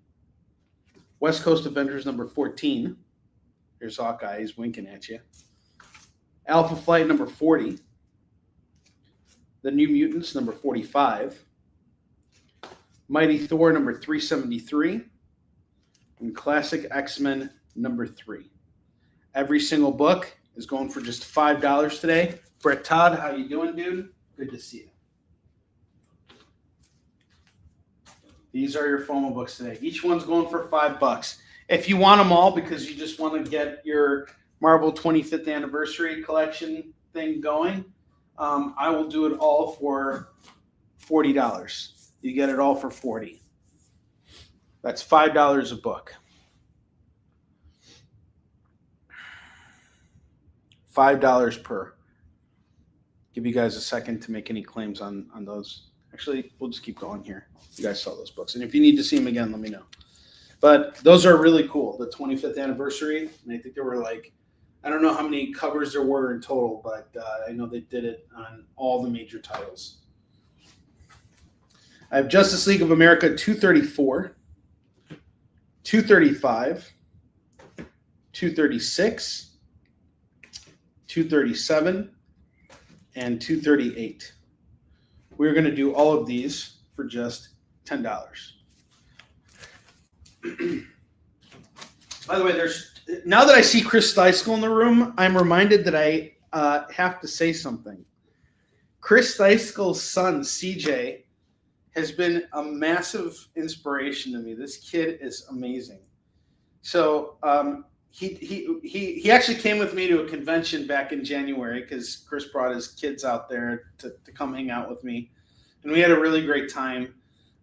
West Coast Avengers number 14. Here's Hawkeye, he's winking at you. Alpha Flight number 40. The New Mutants number 45. Mighty Thor number 373. And Classic X-Men number 3. Every single book is going for just $5 today. Brett Todd, how you doing, dude? Good to see you. These are your FOMO books today. Each one's going for $5. If you want them all because you just want to get your Marvel 25th anniversary collection thing going, I will do it all for $40. You get it all for $40. That's $5 a book. $5 per. Give you guys a second to make any claims on those. Actually, we'll just keep going here. You guys saw those books. And if you need to see them again, let me know. But those are really cool, the 25th anniversary. And I think there were like, I don't know how many covers there were in total, but I know they did it on all the major titles. I have Justice League of America 234, 235, 236, 237, and 238. We're going to do all of these for just $10. By the way, now that I see Chris Steiskal in the room, I'm reminded that I have to say something. Chris Theiskel's son, CJ, has been a massive inspiration to me. This kid is amazing. So he actually came with me to a convention back in January because Chris brought his kids out there to come hang out with me. And we had a really great time.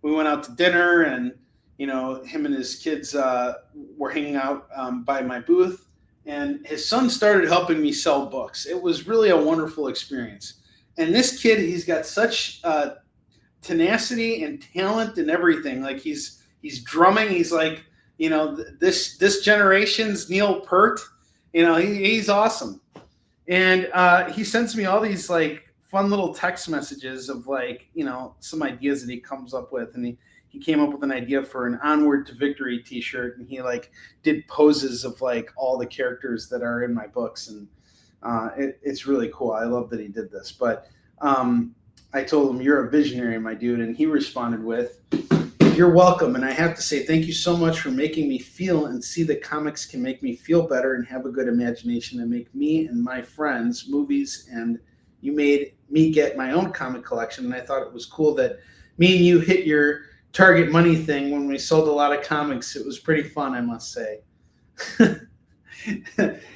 We went out to dinner, and him and his kids were hanging out by my booth. And his son started helping me sell books. It was really a wonderful experience. And this kid, he's got such tenacity and talent and everything. Like he's drumming. He's like, this generation's Neil Peart. He's awesome. And he sends me all these like fun little text messages of like, some ideas that he comes up with. And he came up with an idea for an Onward to Victory t-shirt. And he like did poses of like all the characters that are in my books. And it's really cool. I love that he did this. But I told him, "You're a visionary, my dude." And he responded with, "You're welcome. And I have to say thank you so much for making me feel and see that comics can make me feel better and have a good imagination and make me and my friends movies. And you made me get my own comic collection. And I thought it was cool that me and you hit your target money thing when we sold a lot of comics. It was pretty fun, I must say."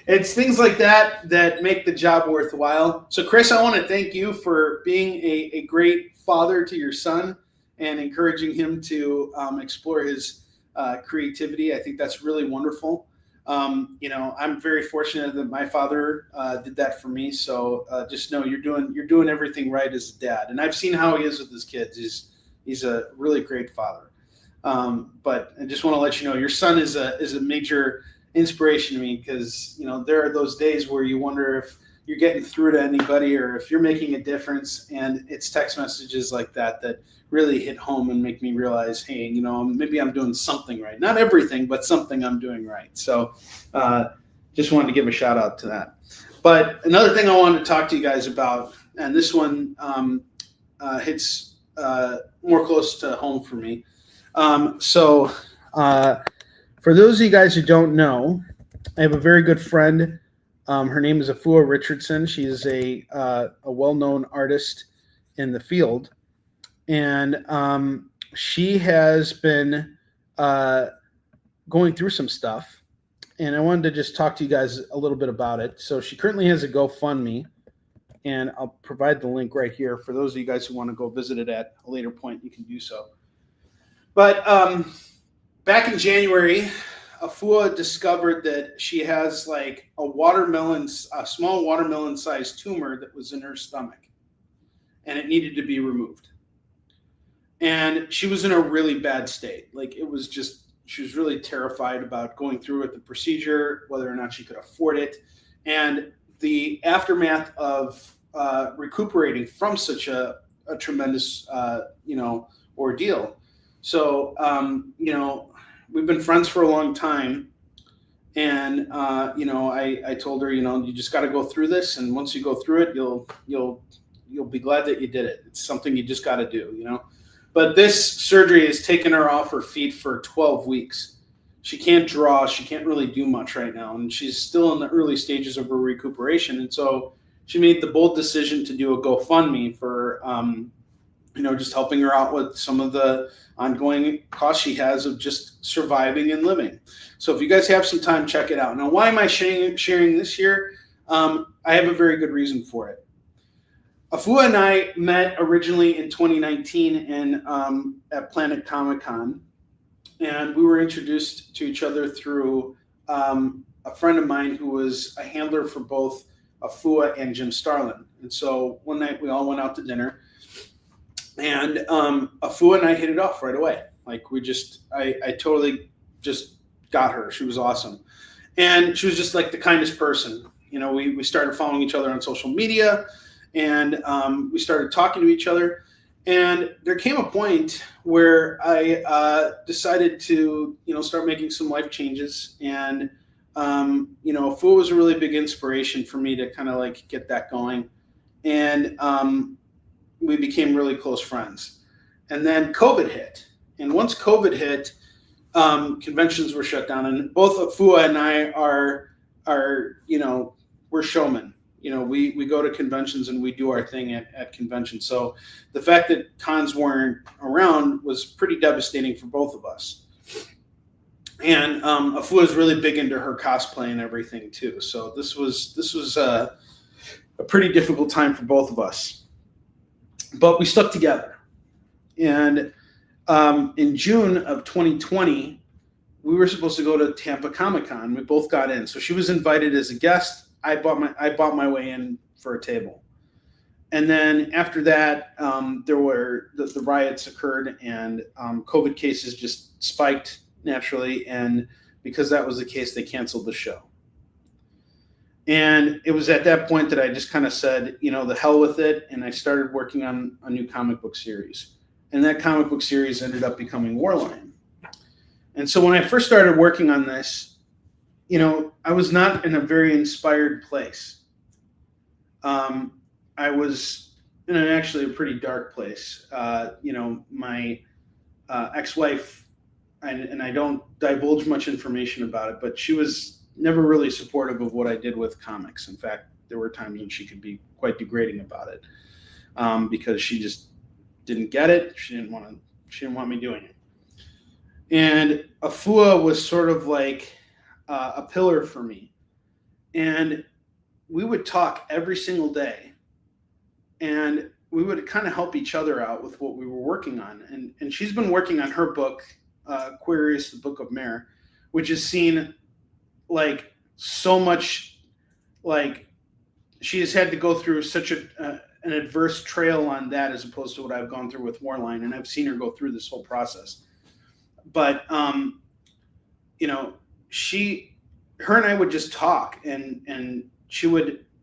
It's things like that that make the job worthwhile. So, Chris, I want to thank you for being a great father to your son and encouraging him to explore his creativity. I think that's really wonderful. I'm very fortunate that my father did that for me. So just know you're doing everything right as a dad. And I've seen how he is with his kids. He's a really great father. But I just want to let you know your son is a major inspiration to me because there are those days where you wonder if you're getting through to anybody or if you're making a difference, and it's text messages like that really hit home and make me realize, hey, maybe I'm doing something right. Not everything, but something I'm doing right. So just wanted to give a shout out to that. But another thing I wanted to talk to you guys about, and this one hits more close to home for me. For those of you guys who don't know, I have a very good friend. Her name is Afua Richardson. She is a well-known artist in the field. And she has been going through some stuff. And I wanted to just talk to you guys a little bit about it. So she currently has a GoFundMe. And I'll provide the link right here. For those of you guys who want to go visit it at a later point, you can do so. But back in January, Afua discovered that she has like a small watermelon-sized tumor that was in her stomach, and it needed to be removed. And she was in a really bad state. Like she was really terrified about going through with the procedure, whether or not she could afford it, and the aftermath of recuperating from such a tremendous ordeal. So we've been friends for a long time, and I told her, you just got to go through this, and once you go through it, you'll be glad that you did it. It's something you just got to do, But this surgery has taken her off her feet for 12 weeks. She can't draw. She can't really do much right now, and she's still in the early stages of her recuperation. And so she made the bold decision to do a GoFundMe for, just helping her out with some of the ongoing costs she has of just surviving and living. So if you guys have some time, check it out. Now, why am I sharing this here? I have a very good reason for it. Afua and I met originally in 2019 at Planet Comic-Con, and we were introduced to each other through a friend of mine who was a handler for both Afua and Jim Starlin. And so one night we all went out to dinner, and Afua and I hit it off right away. Like I totally just got her. She was awesome. And she was just like the kindest person. We started following each other on social media, and we started talking to each other. And there came a point where I decided to, start making some life changes. And, Afua was a really big inspiration for me to kind of like get that going. And we became really close friends. And then COVID hit. And once COVID hit, conventions were shut down. And both Afua and I are we're showmen. we go to conventions and we do our thing at conventions. So the fact that cons weren't around was pretty devastating for both of us. And Afua is really big into her cosplay and everything too. So this was a pretty difficult time for both of us, but we stuck together. And in June of 2020, we were supposed to go to Tampa Comic-Con. We both got in. So she was invited as a guest. I bought my way in for a table. And then after that, there were the riots occurred, and COVID cases just spiked naturally. And because that was the case, they canceled the show. And it was at that point that I just kind of said, the hell with it. And I started working on a new comic book series. And that comic book series ended up becoming Warlion. And so when I first started working on this, I was not in a very inspired place. I was in actually a pretty dark place. My ex-wife, and I don't divulge much information about it, but she was never really supportive of what I did with comics. In fact, there were times when she could be quite degrading about it, because she just didn't get it. She didn't want me doing it. And Afua was sort of like a pillar for me. And we would talk every single day, and we would kind of help each other out with what we were working on. And she's been working on her book, Aquarius, the Book of Mare, which has seen like so much, like she has had to go through such an adverse trail on that as opposed to what I've gone through with Warline. And I've seen her go through this whole process. But, her and I would just talk, and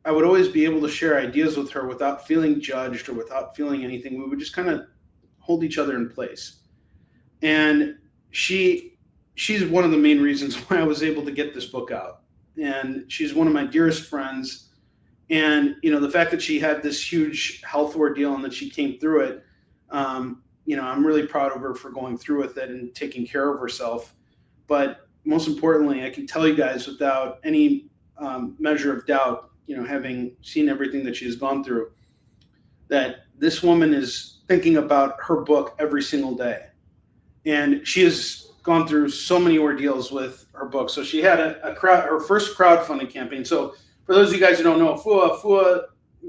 I would always be able to share ideas with her without feeling judged or without feeling anything. We would just kind of hold each other in place. And she's one of the main reasons why I was able to get this book out. And she's one of my dearest friends. And, the fact that she had this huge health ordeal and that she came through it, I'm really proud of her for going through with it and taking care of herself. But most importantly, I can tell you guys without any measure of doubt, having seen everything that she has gone through, that this woman is thinking about her book every single day. And she has gone through so many ordeals with her book. So she had her first crowdfunding campaign. So for those of you guys who don't know, Afua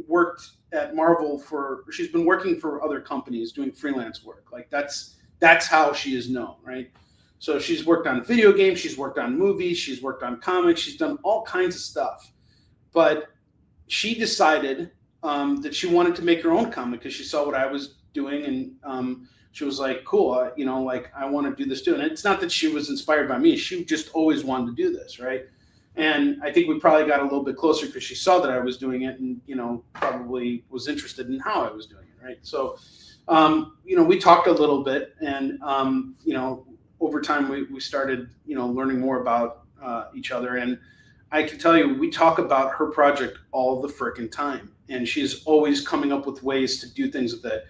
worked at Marvel she's been working for other companies doing freelance work. Like that's how she is known, right? So she's worked on video games, she's worked on movies, she's worked on comics, she's done all kinds of stuff. But she decided that she wanted to make her own comic because she saw what I was doing, and she was like, cool, I want to do this too. And it's not that she was inspired by me, she just always wanted to do this, right? And I think we probably got a little bit closer because she saw that I was doing it and, probably was interested in how I was doing it, right? So, we talked a little bit, and, over time we started, learning more about each other. And I can tell you, we talk about her project all the frickin' time. And she's always coming up with ways to do things with it,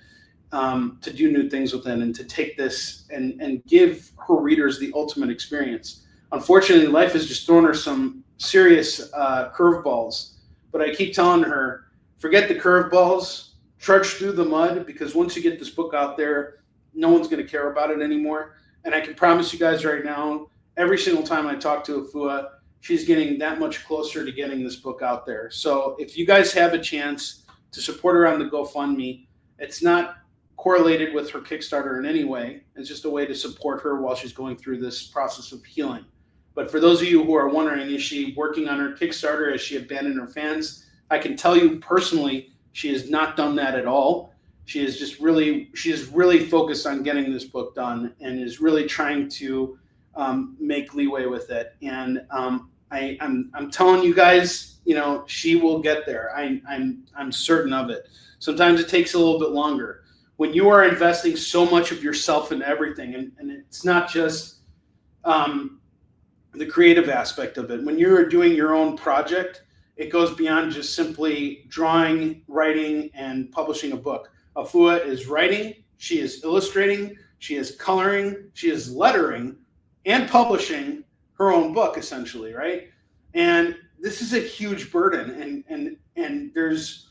to do new things with it, and to take this and give her readers the ultimate experience. Unfortunately, life has just thrown her some serious curveballs. But I keep telling her, forget the curveballs, trudge through the mud, because once you get this book out there, no one's going to care about it anymore. And I can promise you guys right now, every single time I talk to Afua, she's getting that much closer to getting this book out there. So if you guys have a chance to support her on the GoFundMe, it's not correlated with her Kickstarter in any way. It's just a way to support her while she's going through this process of healing. But for those of you who are wondering, is she working on her Kickstarter? Has she abandoned her fans? I can tell you personally, she has not done that at all. She is really focused on getting this book done and is really trying to make leeway with it. And I'm telling you guys, she will get there. I'm certain of it. Sometimes it takes a little bit longer. When you are investing so much of yourself in everything, and it's not just the creative aspect of it. When you're doing your own project, it goes beyond just simply drawing, writing, and publishing a book. Afua is writing, she is illustrating, she is coloring, she is lettering, and publishing her own book, essentially, right? And this is a huge burden, and and there's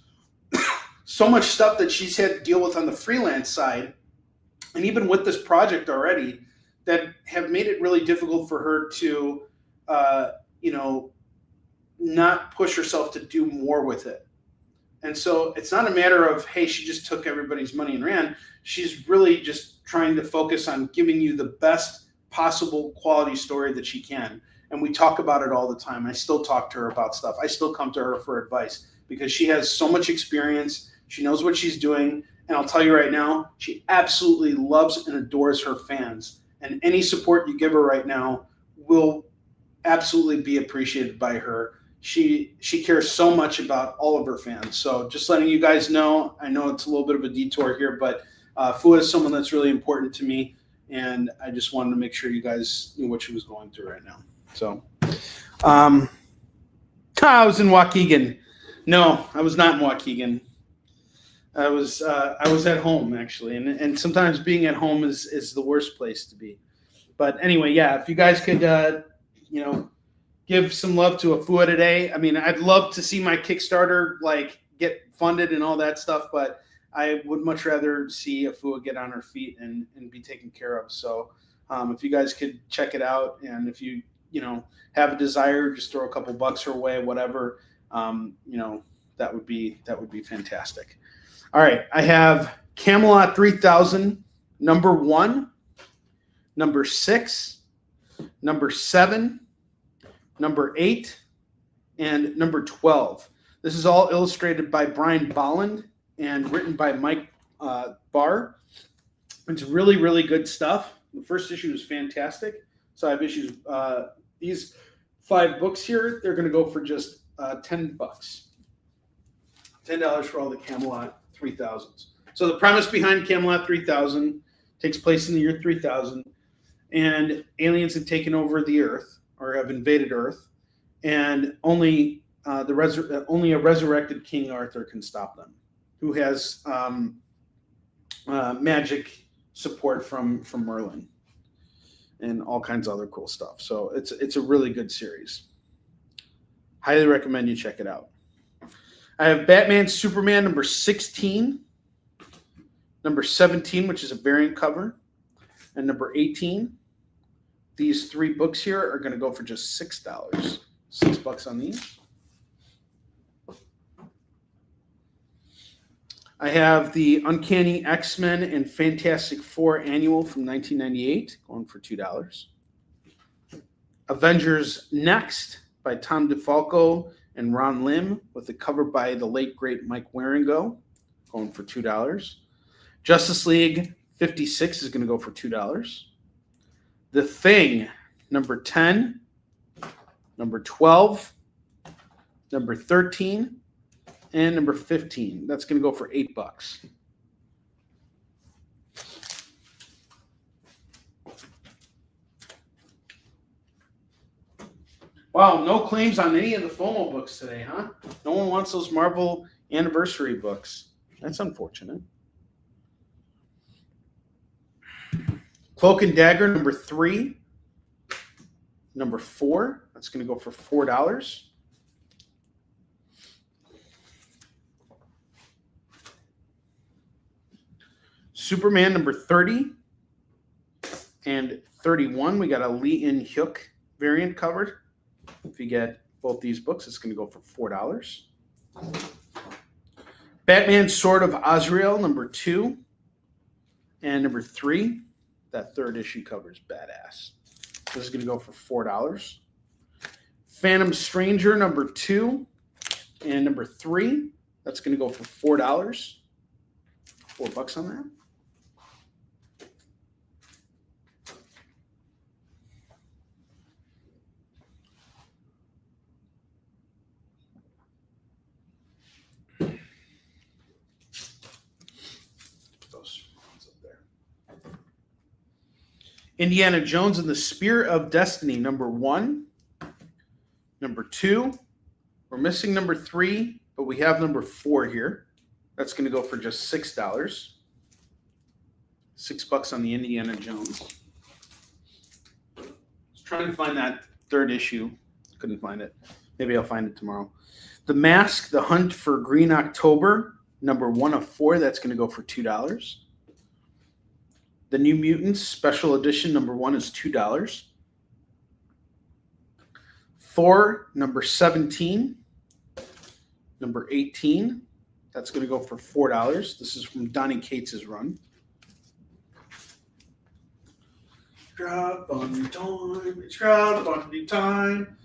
so much stuff that she's had to deal with on the freelance side, and even with this project already, that have made it really difficult for her to, not push herself to do more with it. And so it's not a matter of, hey, she just took everybody's money and ran. She's really just trying to focus on giving you the best possible quality story that she can. And we talk about it all the time. I still talk to her about stuff. I still come to her for advice because she has so much experience. She knows what she's doing. And I'll tell you right now, she absolutely loves and adores her fans. And any support you give her right now will absolutely be appreciated by her. She cares so much about all of her fans. So just letting you guys know, I know it's a little bit of a detour here, but Fua is someone that's really important to me. And I just wanted to make sure you guys knew what she was going through right now. So I was in Waukegan. No, I was not in Waukegan. I was at home, actually. And sometimes being at home is the worst place to be. But anyway, yeah, if you guys could, give some love to Afua today. I mean, I'd love to see my Kickstarter get funded and all that stuff, but I would much rather see Afua get on her feet and be taken care of. So if you guys could check it out, and if you have a desire, just throw a couple bucks her way, whatever. That would be fantastic. All right, I have Camelot 3000, number 1, number 6, number 7, number 8, and number 12. This is all illustrated by Brian Bolland and written by Mike Barr. It's really, really good stuff. The first issue is fantastic. So I have issues. These 5 books here, they're going to go for just $10. $10 for all the Camelot 3000s. So the premise behind Camelot 3000 takes place in the year 3000, and aliens have taken over the Earth, or have invaded Earth, and only a resurrected King Arthur can stop them, who has magic support from Merlin and all kinds of other cool stuff. So it's a really good series. Highly recommend you check it out. I have Batman Superman number 16, number 17, which is a variant cover, and number 18. These 3 books here are going to go for just $6. $6 on these. I have the Uncanny X-Men and Fantastic Four annual from 1998, going for $2. Avengers Next by Tom DeFalco and Ron Lim, with a cover by the late, great Mike Waringo, going for $2. Justice League 56 is going to go for $2. The Thing, number 10, number 12, number 13, and number 15. That's going to go for $8. Wow, no claims on any of the FOMO books today, huh? No one wants those Marvel Anniversary books. That's unfortunate. Cloak and Dagger, number 3. Number 4. That's going to go for $4. Superman, number 30 and 31. We got a Lee In-hyuk variant covered. If you get both these books, it's going to go for $4. Batman Sword of Azrael, number 2 and number 3. That 3rd issue cover is badass. This is going to go for $4. Phantom Stranger, number 2 and number 3. That's going to go for $4. $4 on that. Indiana Jones and the Spear of Destiny, number 1, number 2. We're missing number 3, but we have number 4 here. That's going to go for just $6. $6 on the Indiana Jones. I was trying to find that 3rd issue. Couldn't find it. Maybe I'll find it tomorrow. The Mask, The Hunt for Green October, number 1 of 4. That's going to go for $2. The New Mutants Special Edition, number 1 is $2. Thor, number 17. Number 18. That's going to go for $4. This is from Donnie Cates' run. Crowdfunding time. It's crowdfunding time.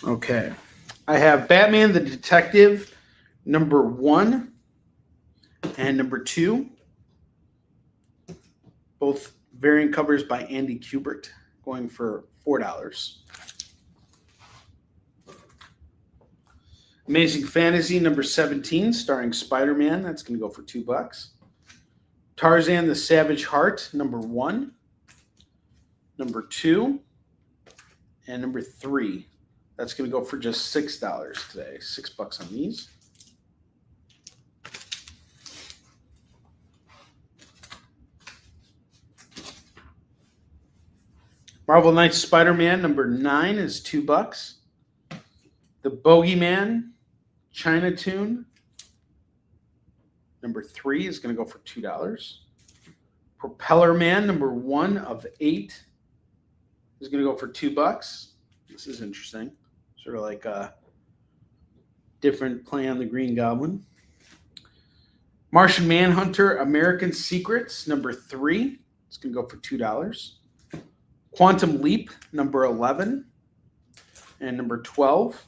Okay. I have Batman the Detective, number 1 and number 2. Both variant covers by Andy Kubert, going for $4. Amazing Fantasy, number 17, starring Spider-Man. That's going to go for $2. Tarzan the Savage Heart, number 1, number 2, and number 3. That's going to go for just $6 today. $6 on these. Marvel Knights Spider-Man number 9 is $2. The Bogeyman China Tune number 3 is going to go for $2. Propeller Man number 1 of 8 is going to go for $2. This is interesting. Sort of like a different play on the Green Goblin. Martian Manhunter American Secrets number 3. It's going to go for $2. Quantum Leap number 11 and number 12.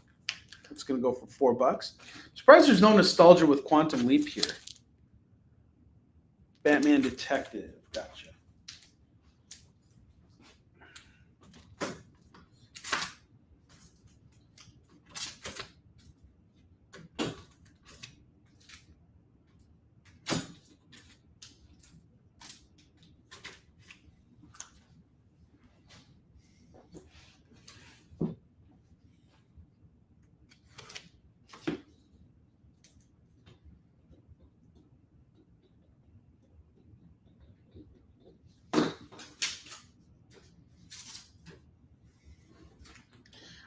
It's going to go for $4. Surprised there's no nostalgia with Quantum Leap here. Batman Detective. Gotcha.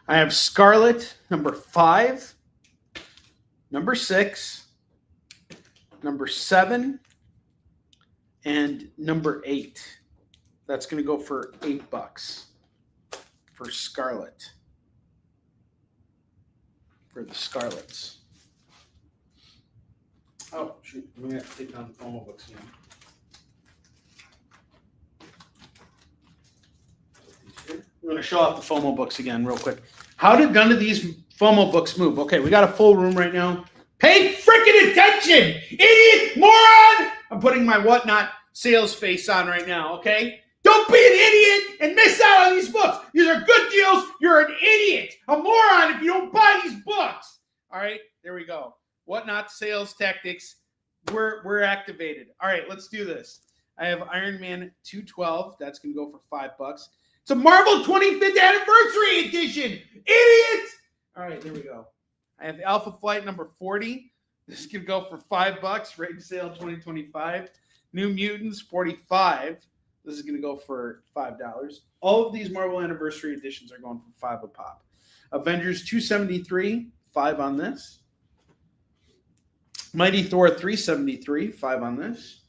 I have Scarlet, number 5, number 6, number 7, and number 8. That's going to go for $8 for Scarlet. For the Scarlets. Oh, shoot. I'm going to have to take down the FOMO books again. I'm going to show off the FOMO books again real quick. How did none of these FOMO books move? Okay, we got a full room right now. Pay freaking attention, idiot, moron! I'm putting my whatnot sales face on right now, okay? Don't be an idiot and miss out on these books. These are good deals. You're an idiot, a moron if you don't buy these books. All right, there we go. Whatnot sales tactics. We're activated. All right, let's do this. I have Iron Man 212. That's going to go for $5. It's a Marvel 25th Anniversary Edition. Idiot! All right, here we go. I have Alpha Flight number 40. This can go for $5. Rate sale 2025. New Mutants 45. This is going to go for $5. All of these Marvel Anniversary Editions are going for $5 a pop. Avengers 273, $5 on this. Mighty Thor 373, $5 on this.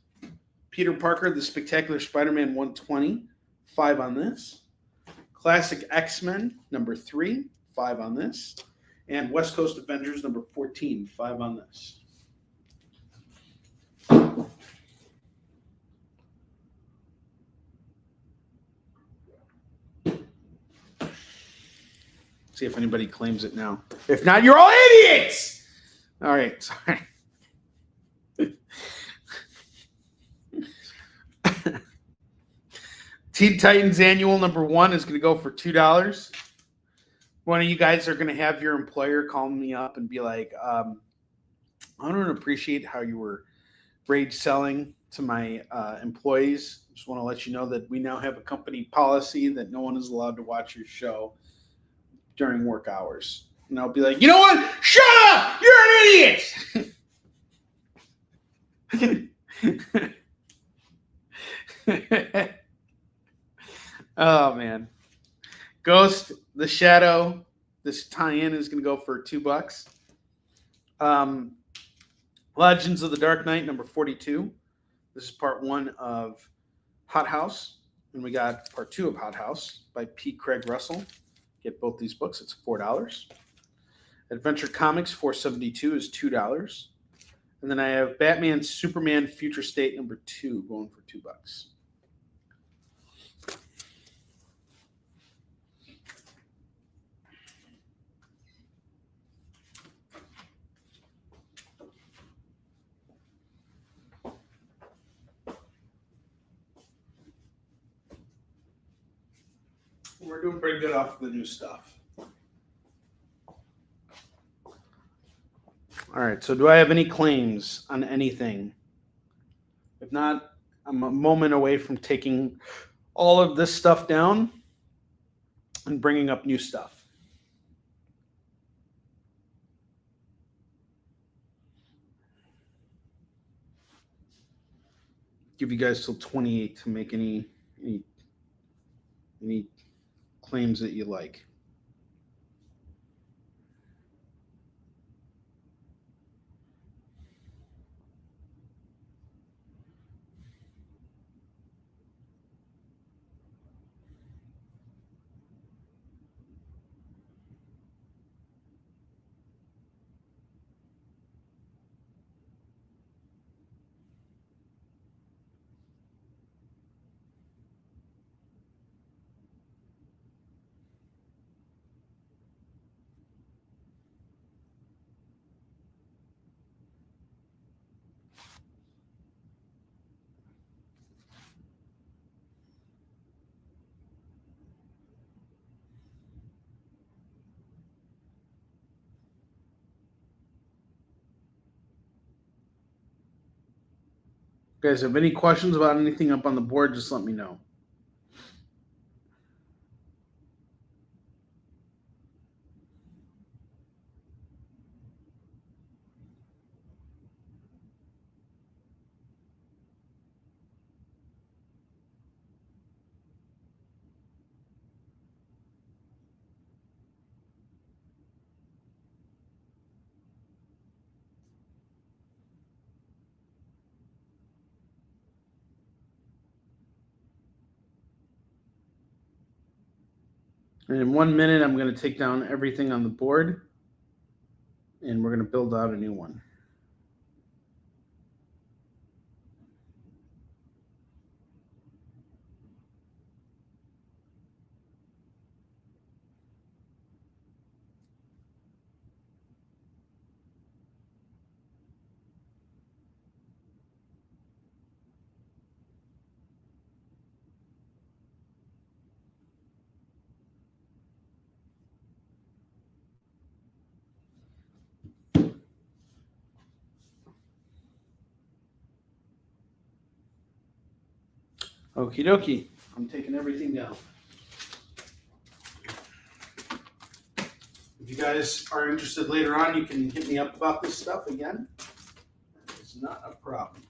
Peter Parker, The Spectacular Spider-Man 120, $5 on this. Classic X-Men, number 3, $5 on this. And West Coast Avengers, number 14, $5 on this. See if anybody claims it now. If not, you're all idiots! All right, sorry. Teen Titans Annual number 1 is going to go for $2. One of you guys are going to have your employer call me up and be like, I don't appreciate how you were rage selling to my employees. Just want to let you know that we now have a company policy that no one is allowed to watch your show during work hours. And I'll be like, you know what? Shut up! You're an idiot! Oh, man. Ghost, The Shadow. This tie-in is going to go for $2. Legends of the Dark Knight, number 42. This is part 1 of Hot House. And we got part 2 of Hot House by P. Craig Russell. Get both these books. It's $4. Adventure Comics, $4.72 is $2. And then I have Batman Superman Future State number 2 going for $2. We're doing pretty good off the new stuff. All right, so do I have any claims on anything? If not, I'm a moment away from taking all of this stuff down and bringing up new stuff. Give you guys till 28 to make any claims that you like. Guys, have any questions about anything up on the board, just let me know. And in 1 minute, I'm going to take down everything on the board, and we're going to build out a new one. Okie dokie. I'm taking everything down. If you guys are interested later on, you can hit me up about this stuff again. It's not a problem.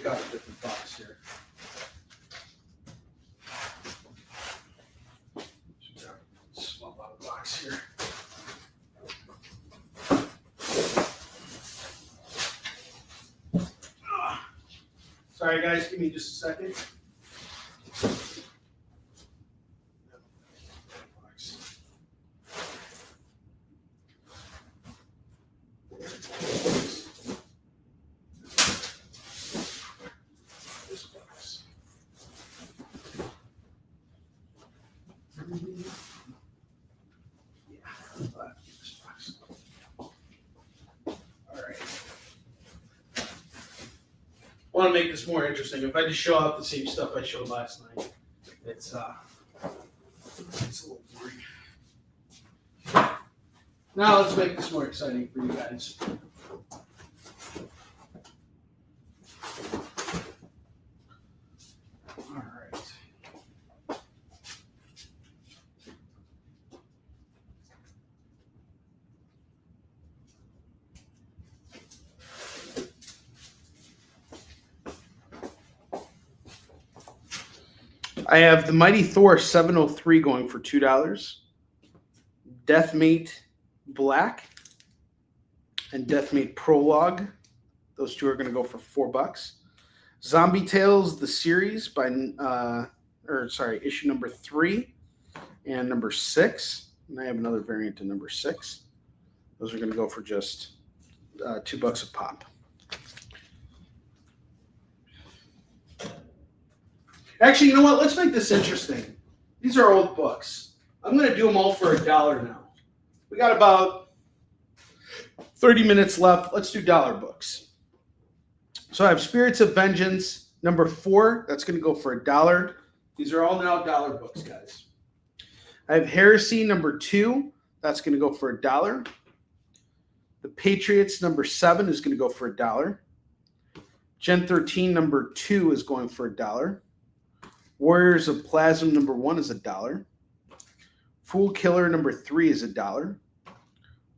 break out a different box here. Swap out a box here. Sorry guys, give me just a second. I want to make this more interesting. If I just show out the same stuff I showed last night, it's a little boring. Now let's make this more exciting for you guys. All right. I have the Mighty Thor 703 going for $2. Deathmate Black and Deathmate Prologue. Those two are going to go for $4. Zombie Tales, the series by, issue number 3 and number 6. And I have another variant of number 6. Those are going to go for just $2 a pop. Actually, you know what? Let's make this interesting. These are old books. I'm going to do them all for $1 now. We got about 30 minutes left. Let's do dollar books. So I have Spirits of Vengeance, number 4. That's going to go for $1. These are all now dollar books, guys. I have Heresy, number 2. That's going to go for $1. The Patriots, number 7, is going to go for $1. Gen 13, number 2, is going for $1. Warriors of Plasm, number 1, is $1. Fool Killer, number 3, is $1.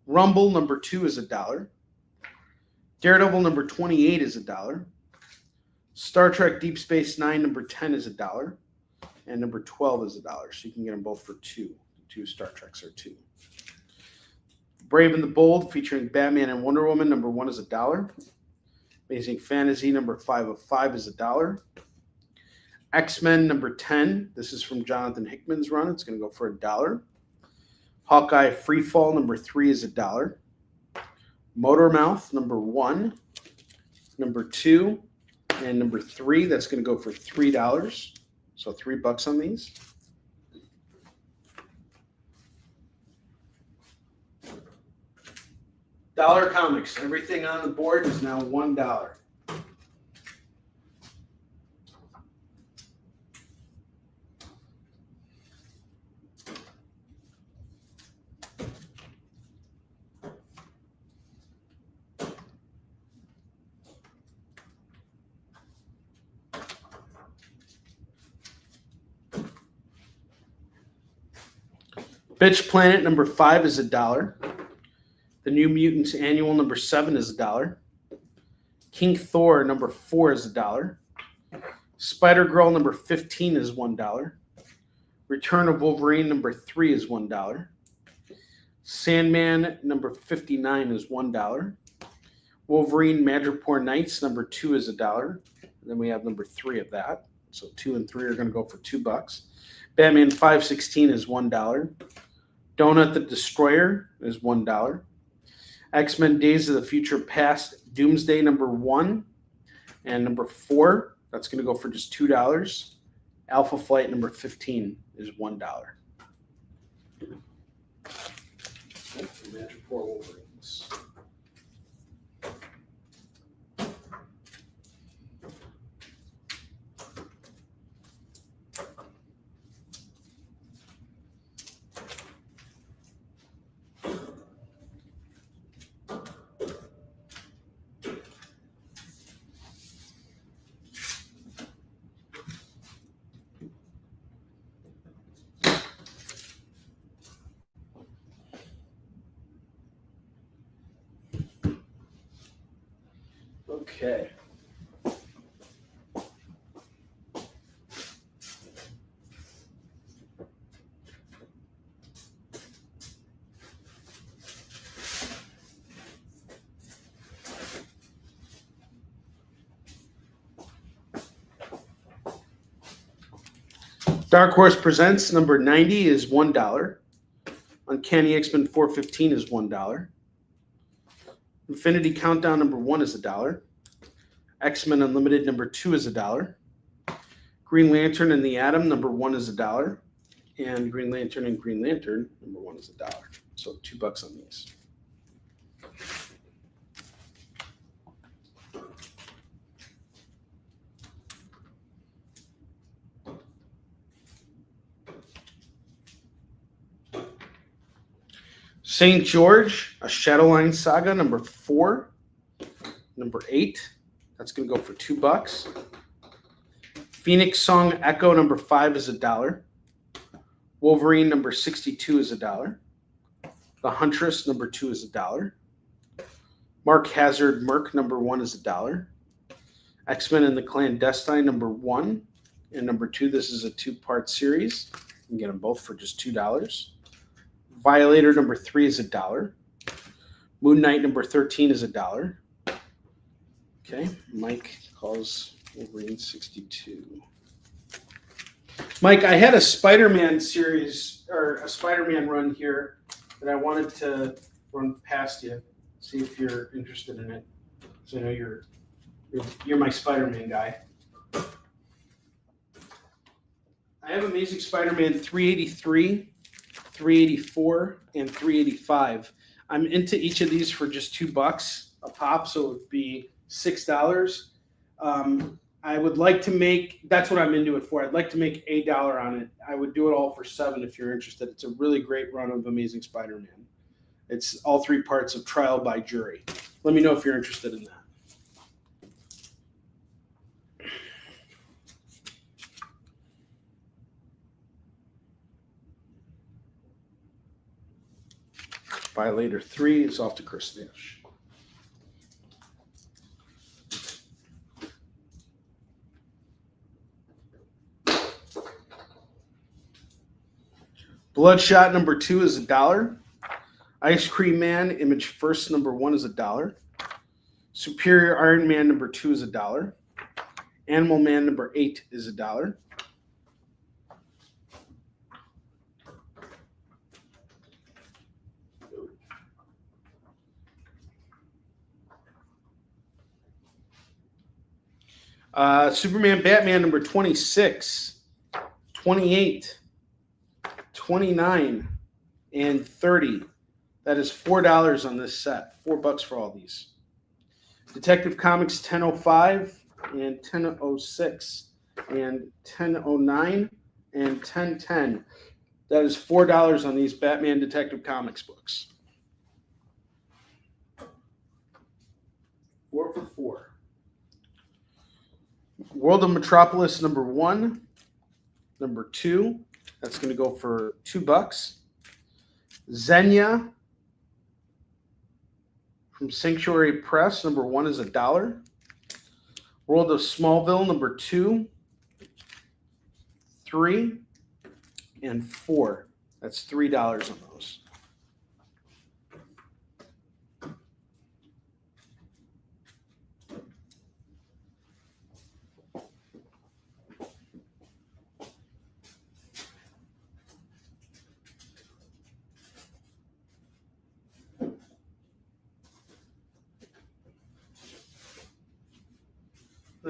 Rumble, number 2, is $1. Daredevil, number 28, is $1. Star Trek Deep Space Nine, number 10, is $1. And number 12 is $1. So you can get them both for $2. 2 Star Treks are $2. Brave and the Bold, featuring Batman and Wonder Woman, number 1 is $1. Amazing Fantasy, number 5 of 5, is $1. X-Men number 10. This is from Jonathan Hickman's run. It's going to go for $1. Hawkeye Freefall number 3 is $1. Motormouth number 1, number 2, and number 3. That's going to go for $3. So $3 on these. Dollar Comics. Everything on the board is now $1. Bitch Planet number 5 is $1. The New Mutants Annual number 7 is $1. King Thor number 4 is $1. Spider Girl number 15 is $1. Return of Wolverine number 3 is $1. Sandman number 59 is $1. Wolverine Madripoor Knights number 2 is $1. And then we have number 3 of that. So 2 and 3 are going to go for $2. Batman 516 is $1. Donut the Destroyer is $1. X-Men Days of the Future Past Doomsday number 1 and number 4. That's going to go for just $2. Alpha Flight number 15 is $1. Magic 4 Wolverines. Okay. Dark Horse Presents number 90 is $1. Uncanny X-Men 415 is $1. Infinity Countdown number 1 is $1. X-Men Unlimited number 2 is $1. Green Lantern and the Atom number 1 is $1. And Green Lantern and Green Lantern number 1 is $1. So $2 on these. St. George, a Shadowline Saga, number 4, number 8. That's going to go for $2. Phoenix Song Echo, number 5 is $1. Wolverine, number 62 is $1. The Huntress, number 2 is $1. Mark Hazard Merc, number 1 is $1. X-Men and the Clandestine, number 1 and number 2. This is a 2-part series. You can get them both for just $2. Violator number 3 is $1. Moon Knight number 13 is $1. Okay, Mike calls Wolverine 62. Mike, I had a Spider-Man series or a Spider-Man run here that I wanted to run past you, see if you're interested in it. So I know you're my Spider-Man guy. I have Amazing Spider-Man 383. 384 and 385. I'm into each of these for just $2 a pop, so it would be $6. I would like to make, that's what I'm into it for. I'd like to make $1 on it. I would do it all for $7 if you're interested. It's a really great run of Amazing Spider-Man. It's all 3 parts of Trial by Jury. Let me know if you're interested in that. Violator 3 is off to Chris Nash. Bloodshot number 2 is $1. Ice Cream Man Image First number 1 is $1. Superior Iron Man number 2 is $1. Animal Man number 8 is $1. Superman Batman number 26, 28, 29, and 30. That is $4 on this set. $4 for all these. Detective Comics 1005 and 1006 and 1009 and 1010. That is $4 on these Batman Detective Comics books. 4 for 4. World of Metropolis number 1, number 2. That's going to go for $2. Xenia from Sanctuary Press number 1 is $1. World of Smallville number 2, 3, and 4. That's $3 on those.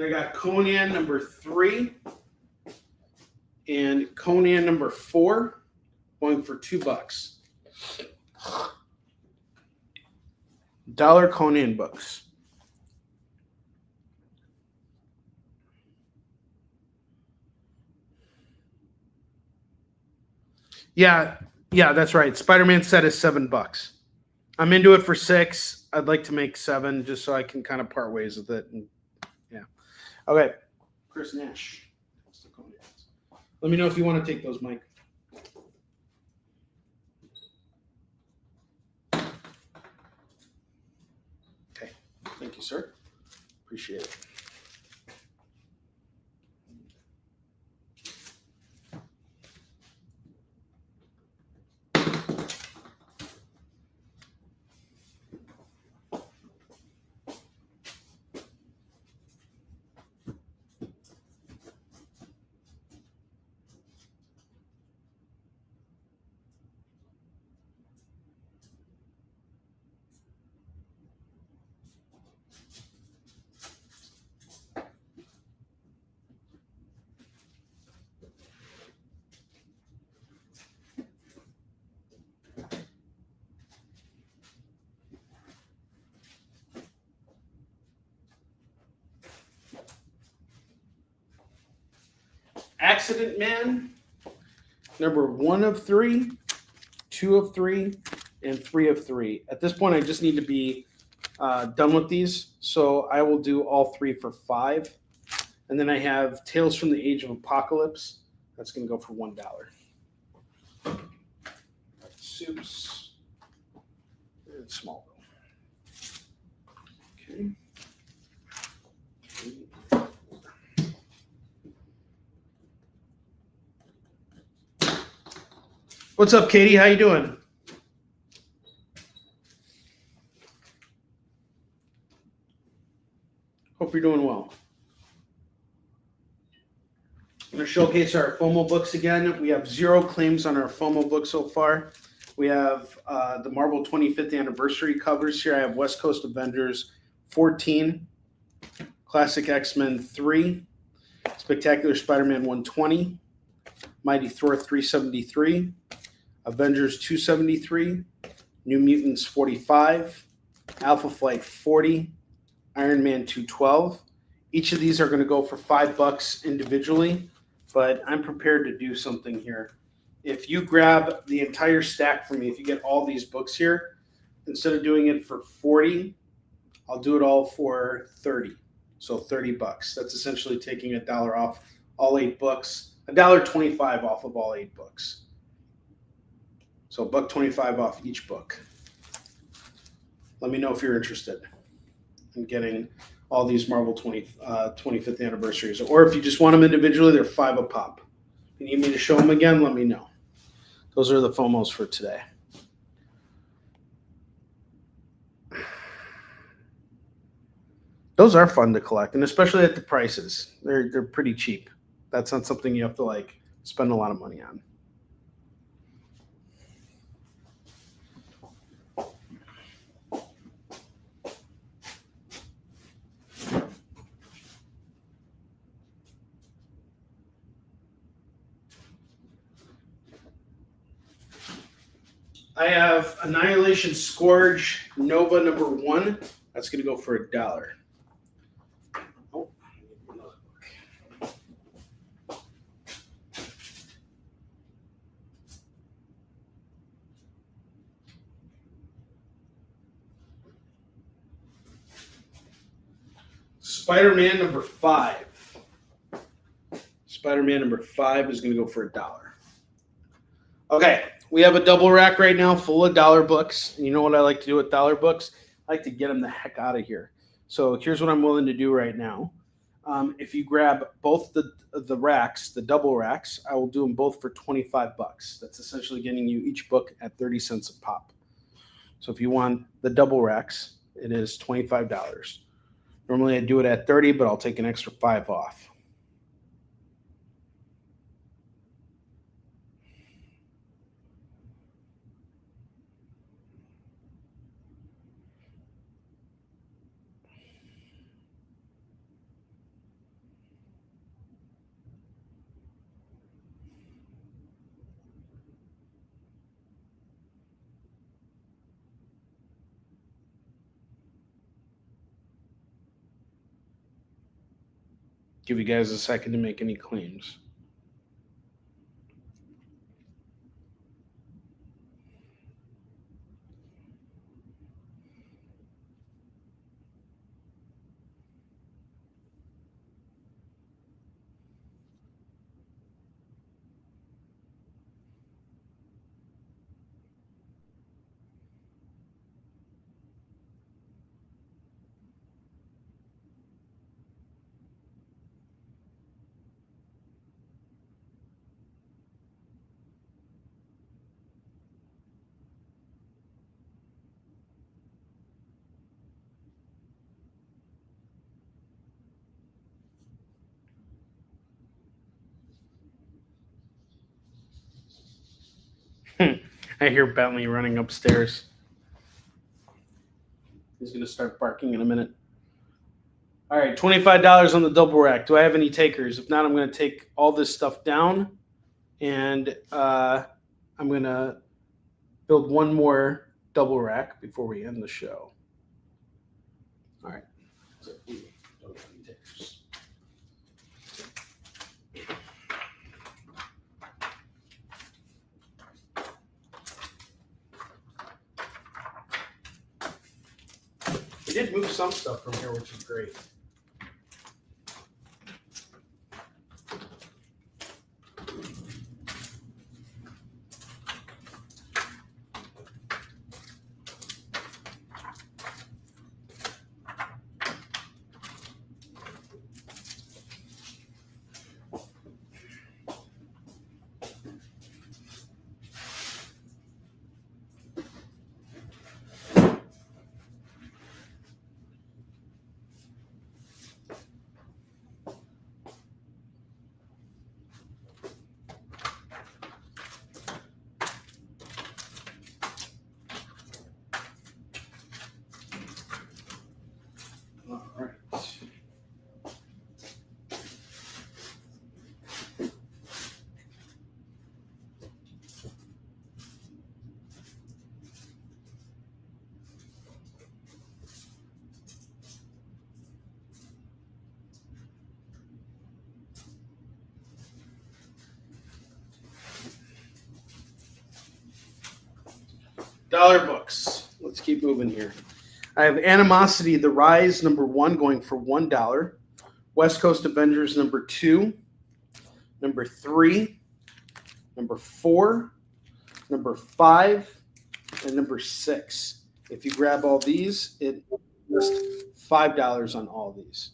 I got Conan number 3 and Conan number 4 going for $2. Dollar Conan books. Yeah, that's right. Spider-Man set is $7. I'm into it for $6. I'd like to make $7 just so I can kind of part ways with it. And yeah. Okay. Chris Nash. Let me know if you want to take those, Mike. Okay. Thank you, sir. Appreciate it. Accident Man, number 1 of 3, 2 of 3, and 3 of 3. At this point, I just need to be done with these, so I will do all 3 for 5. And then I have Tales from the Age of Apocalypse. That's going to go for $1. Soups and Smallville. Okay. What's up, Katie? How you doing? Hope you're doing well. I'm going to showcase our FOMO books again. We have 0 claims on our FOMO book so far. We have the Marvel 25th anniversary covers here. I have West Coast Avengers 14, Classic X-Men 3, Spectacular Spider-Man 120, Mighty Thor 373, Avengers 273, New Mutants 45, Alpha Flight 40, Iron Man 212. Each of these are going to go for $5 individually, but I'm prepared to do something here. If you grab the entire stack for me, if you get all these books here, instead of doing it for 40, I'll do it all for 30. So $30. That's essentially taking $1 off all 8 books, $1.25 off of all 8 books. So $1.25 off each book. Let me know if you're interested in getting all these Marvel 25th anniversaries. Or if you just want them individually, they're $5 a pop. If you need me to show them again, let me know. Those are the FOMOs for today. Those are fun to collect, and especially at the prices. They're pretty cheap. That's not something you have to like spend a lot of money on. I have Annihilation Scourge Nova number 1. That's going to go for $1. Oh, another book. Spider-Man number 5. Spider-Man number 5 is going to go for $1. Okay. We have a double rack right now full of dollar books. And you know what I like to do with dollar books? I like to get them the heck out of here. So here's what I'm willing to do right now. If you grab both the racks, the double racks, I will do them both for $25. That's essentially getting you each book at 30 cents a pop. So if you want the double racks, it is $25. Normally I do it at 30, but I'll take an extra 5 off. Give you guys a second to make any claims. I hear Bentley running upstairs. He's going to start barking in a minute. All right, $25 on the double rack. Do I have any takers? If not, I'm going to take all this stuff down, and I'm going to build one more double rack before we end the show. All right. So, don't have any takers. We did move some stuff from here, which is great. All right. Dollar books. Let's keep moving here. I have Animosity, The Rise, number 1, going for $1. West Coast Avengers, number 2. Number 3. Number 4. Number 5. And number 6. If you grab all these, it just $5 on all these.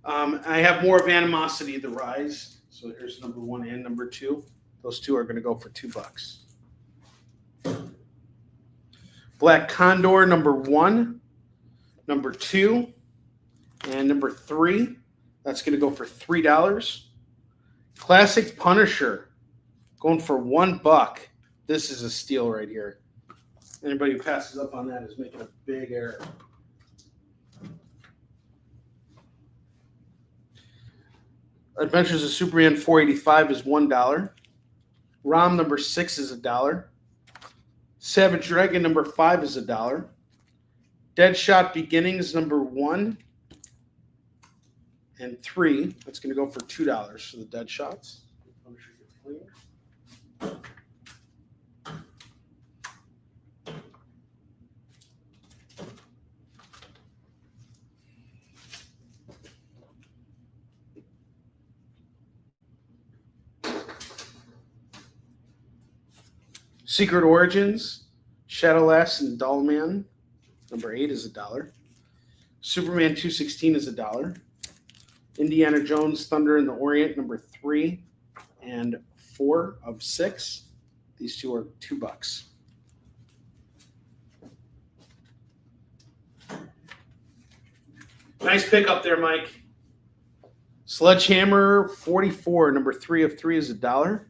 I have more of Animosity, The Rise. So here's number 1 and number 2. Those two are going to go for $2. Black Condor, number 1, number 2, and number 3. That's going to go for $3. Classic Punisher, going for $1. This is a steal right here. Anybody who passes up on that is making a big error. Adventures of Superman 485 is $1. ROM number 6 is $1. Savage Dragon number 5 is $1. Deadshot Beginnings number 1 and 3. That's going to go for $2 for the Deadshots. Secret Origins, Shadowlass and Dullman, number 8 is $1. Superman 216 is $1. Indiana Jones, Thunder in the Orient, number 3 and 4 of 6. These two are $2. Nice pick up there, Mike. Sledgehammer 44, number 3 of 3 is $1.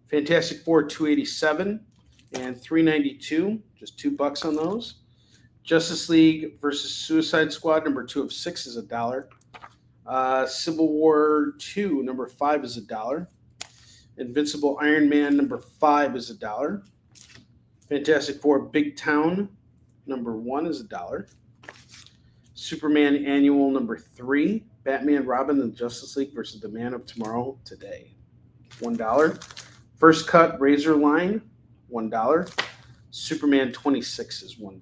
Fantastic Four 287 and 392, just $2 on those. Justice League versus Suicide Squad, number 2 of 6 is $1. Civil War 2, number 5 is $1. Invincible Iron Man, number 5 is $1. Fantastic Four Big Town, number 1 is $1. Superman Annual, number 3. Batman, Robin, and Justice League versus the Man of Tomorrow today, $1. First Cut Razor Line, $1. Superman 26 is $1.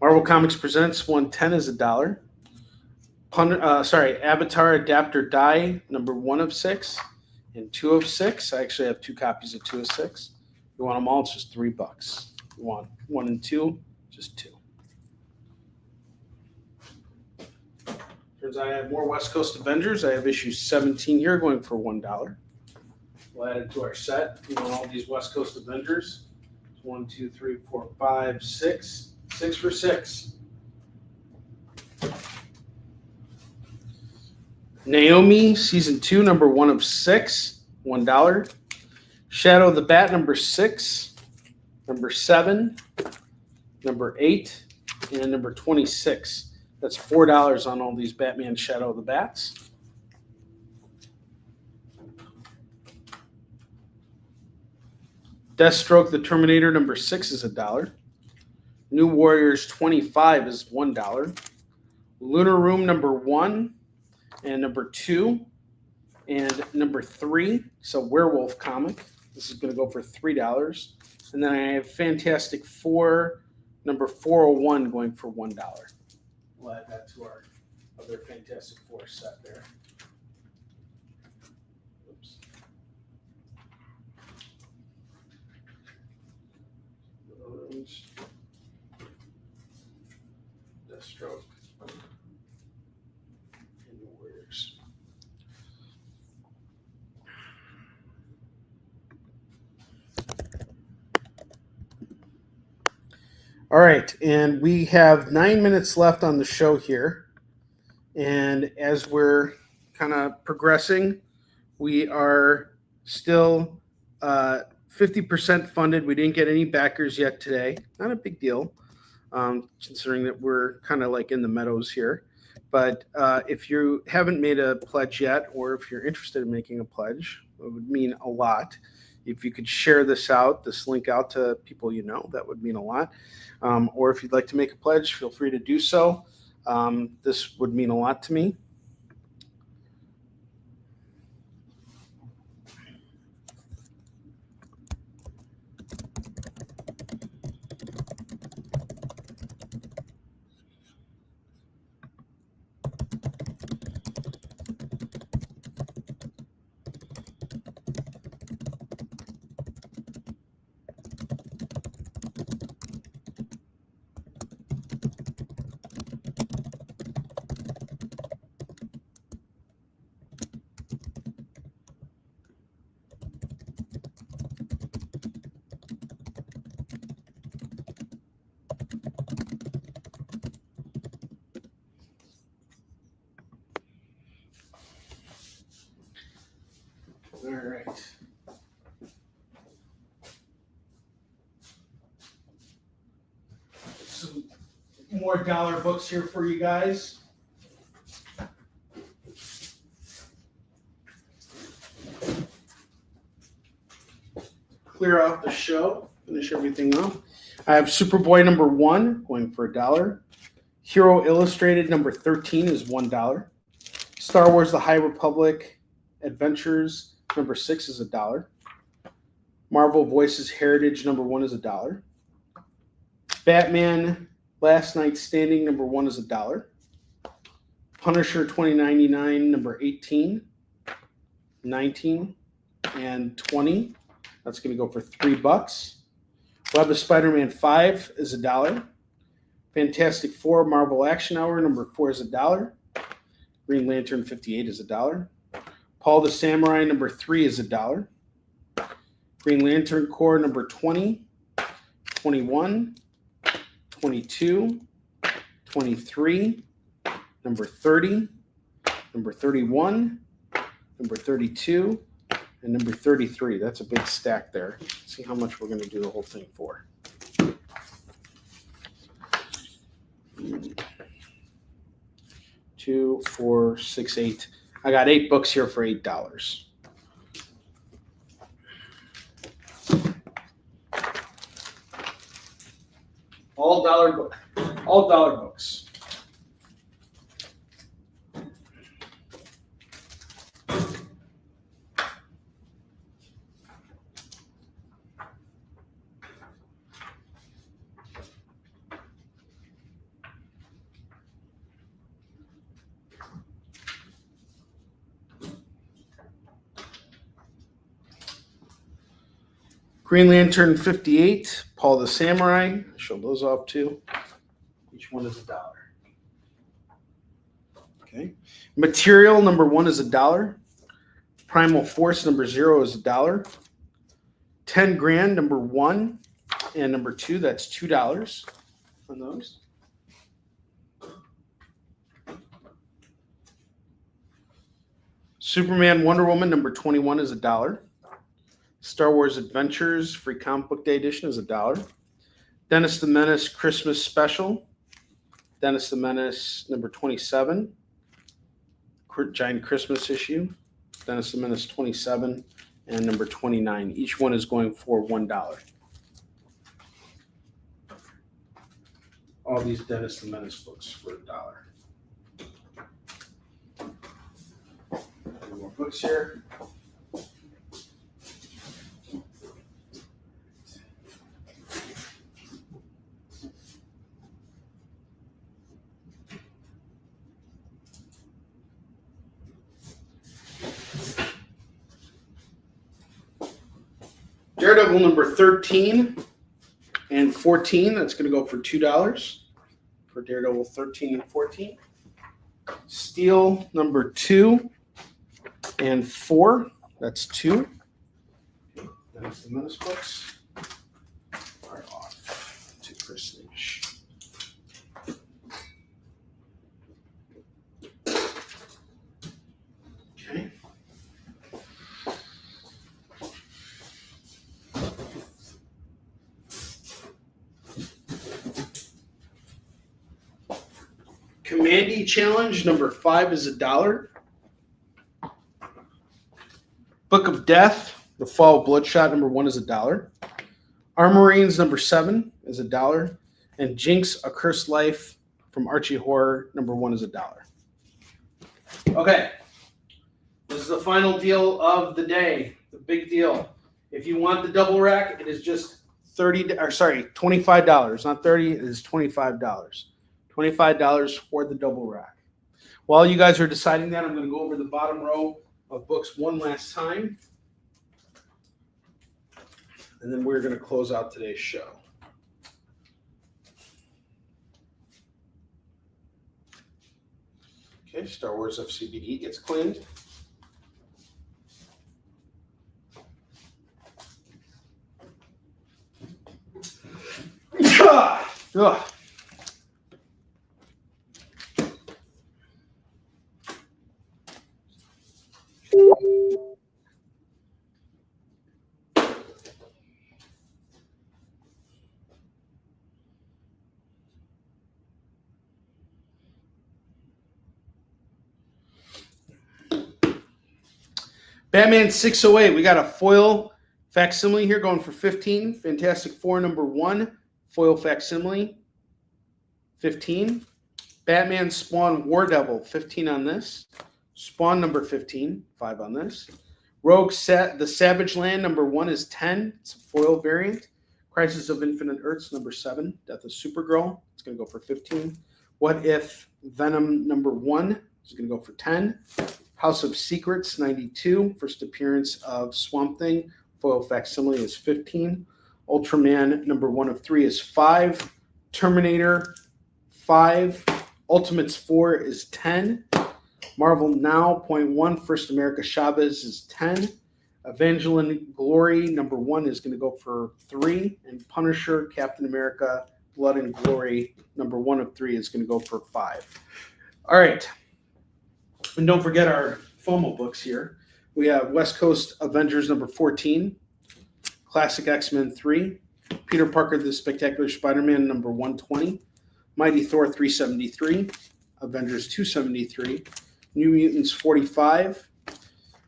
Marvel Comics Presents 110 is $1. Avatar Adapt or Die, number 1 of 6 and 2 of 6. I actually have 2 copies of 2 of 6. You want them all, it's just $3. You want 1 and 2, just 2. Turns out I have more West Coast Avengers. I have issue 17 here going for $1. We'll add it to our set. You want all these West Coast Avengers. 1, 2, 3, 4, 5, 6. 6 for 6. Naomi, Season 2, number 1 of 6, $1. Shadow the Bat, number 6, number 7, number 8, and number 26. That's $4 on all these Batman Shadow the Bats. Deathstroke the Terminator number 6 is $1. New Warriors 25 is $1. Lunar Room number 1 and number 2 and number 3. So Werewolf comic. This is going to go for $3. And then I have Fantastic Four number 401 going for $1. We'll add that to our other Fantastic Four set there. Oops. Deathstroke. And the Warriors. All right, and we have 9 minutes left on the show here. And as we're kind of progressing, we are still 50% funded. We didn't get any backers yet today. Not a big deal, considering that we're kind of like in the meadows here. But if you haven't made a pledge yet, or if you're interested in making a pledge, it would mean a lot. If you could share this link out to people you know, that would mean a lot. Or if you'd like to make a pledge, feel free to do so. This would mean a lot to me. All right. Some more dollar books here for you guys. Clear out the show, finish everything off. I have Superboy number 1 going for $1. Hero Illustrated number 13 is $1. Star Wars The High Republic Adventures number 6 is $1. Marvel Voices Heritage number 1 is $1. Batman Last Night Standing number 1 is $1. Punisher 2099 number 18, 19, and 20. That's going to go for $3. Web of Spider-Man 5 is $1. Fantastic Four Marvel Action Hour number 4 is $1. Green Lantern 58 is $1. Paul the Samurai number 3 is $1. Green Lantern Corps number 20, 21, 22, 23, number 30, number 31, number 32, and number 33. That's a big stack there. Let's see how much we're going to do the whole thing for. Two, 4, 6, 8. I got 8 books here for $8. All dollar books. Green Lantern 58, Paul the Samurai. Show those off too. Each one is $1. Okay. Material number 1 is $1. Primal Force number 0 is $1. 10 grand number 1 and number 2. That's $2 on those. Superman Wonder Woman number 21 is $1. Star Wars Adventures Free Comic Book Day Edition is $1. Dennis the Menace Christmas Special. Dennis the Menace number 27. Giant Christmas issue. Dennis the Menace 27 and number 29. Each one is going for $1. All these Dennis the Menace books for $1. More books here. Daredevil number 13 and 14. That's going to go for $2 for Daredevil 13 and 14. Steel number 2 and 4. That's 2. Okay, that's the Menace books. Are off to Chris Nash. Okay. Commandy Challenge number 5 is $1. Book of Death, The Fall of Bloodshot number 1 is $1. Armorines number 7 is $1. And Jinx, A Cursed Life from Archie Horror number 1 is $1. Okay. This is the final deal of the day. The big deal. If you want the double rack, it is just $25. Not 30, it is $25. $25 for the double rack. While you guys are deciding that, I'm going to go over the bottom row of books one last time. And then we're going to close out today's show. Okay, Star Wars FCBD gets cleaned. Ugh. Batman 608. We got a foil facsimile here going for 15. Fantastic Four number 1. Foil facsimile. 15. Batman Spawn War Devil. 15 on this. Spawn number 15. 5 on this. Rogue The Savage Land number 1 is 10. It's a foil variant. Crisis of Infinite Earths number 7. Death of Supergirl. It's going to go for 15. What If Venom number 1 is going to go for 10. House of Secrets, 92. First appearance of Swamp Thing. Foil facsimile is 15. Ultraman number 1 of 3 is 5. Terminator, 5. Ultimates 4 is 10. Marvel Now, .1. First America Chavez is 10. Evangeline Glory, number 1 is going to go for 3. And Punisher, Captain America, Blood and Glory, number 1 of 3 is going to go for 5. All right. And don't forget our FOMO books here. We have West Coast Avengers number 14, Classic X-Men 3, Peter Parker the Spectacular Spider-Man number 120, Mighty Thor 373, Avengers 273, New Mutants 45,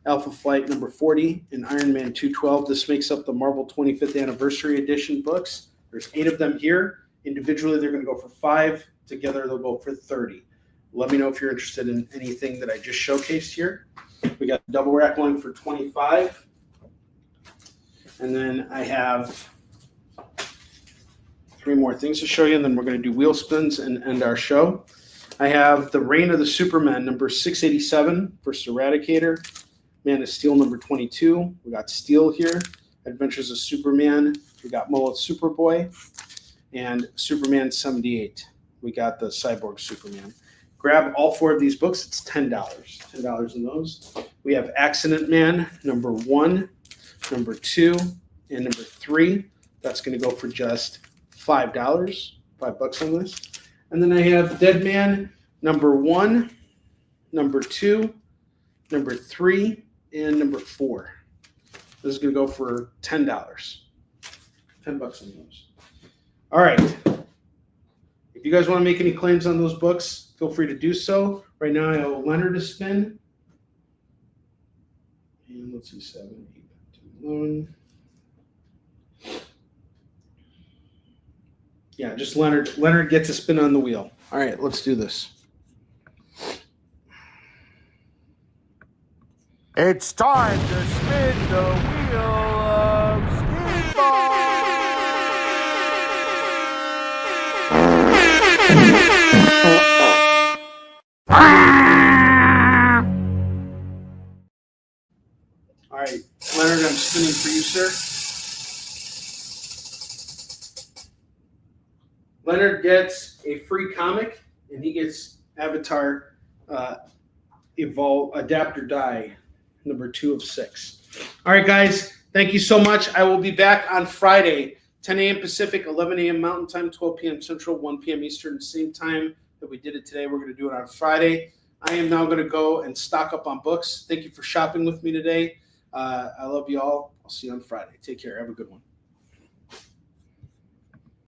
Alpha Flight number 40, and Iron Man 212. This makes up the Marvel 25th Anniversary Edition books. There's 8 of them here. Individually, they're going to go for 5. Together, they'll go for 30. Let me know if you're interested in anything that I just showcased here. We got double rack going for 25. And then I have 3 more things to show you, and then we're going to do wheel spins and end our show. I have The Reign of the Supermen, number 687, First Eradicator. Man of Steel, number 22. We got Steel here. Adventures of Superman. We got Mullet Superboy. And Superman 78. We got the Cyborg Superman. Grab all 4 of these books. It's $10. $10 in those. We have Accident Man, number 1, number 2, and number 3. That's going to go for just $5. $5 on this. And then I have Dead Man, number 1, number 2, number 3, and number 4. This is going to go for $10. $10 on those. All right. If you guys want to make any claims on those books, feel free to do so. Right now, I owe Leonard a spin. And let's see, 7, 8, Yeah, just Leonard. Leonard gets a spin on the wheel. All right, let's do this. It's time to spin the wheel of Skidball. All right, Leonard, I'm spinning for you, sir. Leonard gets a free comic, and he gets Avatar Evolve Adapter Die, number 2 of 6. All right, guys, thank you so much. I will be back on Friday, 10 a.m. Pacific, 11 a.m. Mountain Time, 12 p.m. Central, 1 p.m. Eastern, same time that we did it today. We're going to do it on Friday. I am now going to go and stock up on books. Thank you for shopping with me today. I love you all. I'll see you on Friday. Take care. Have a good one.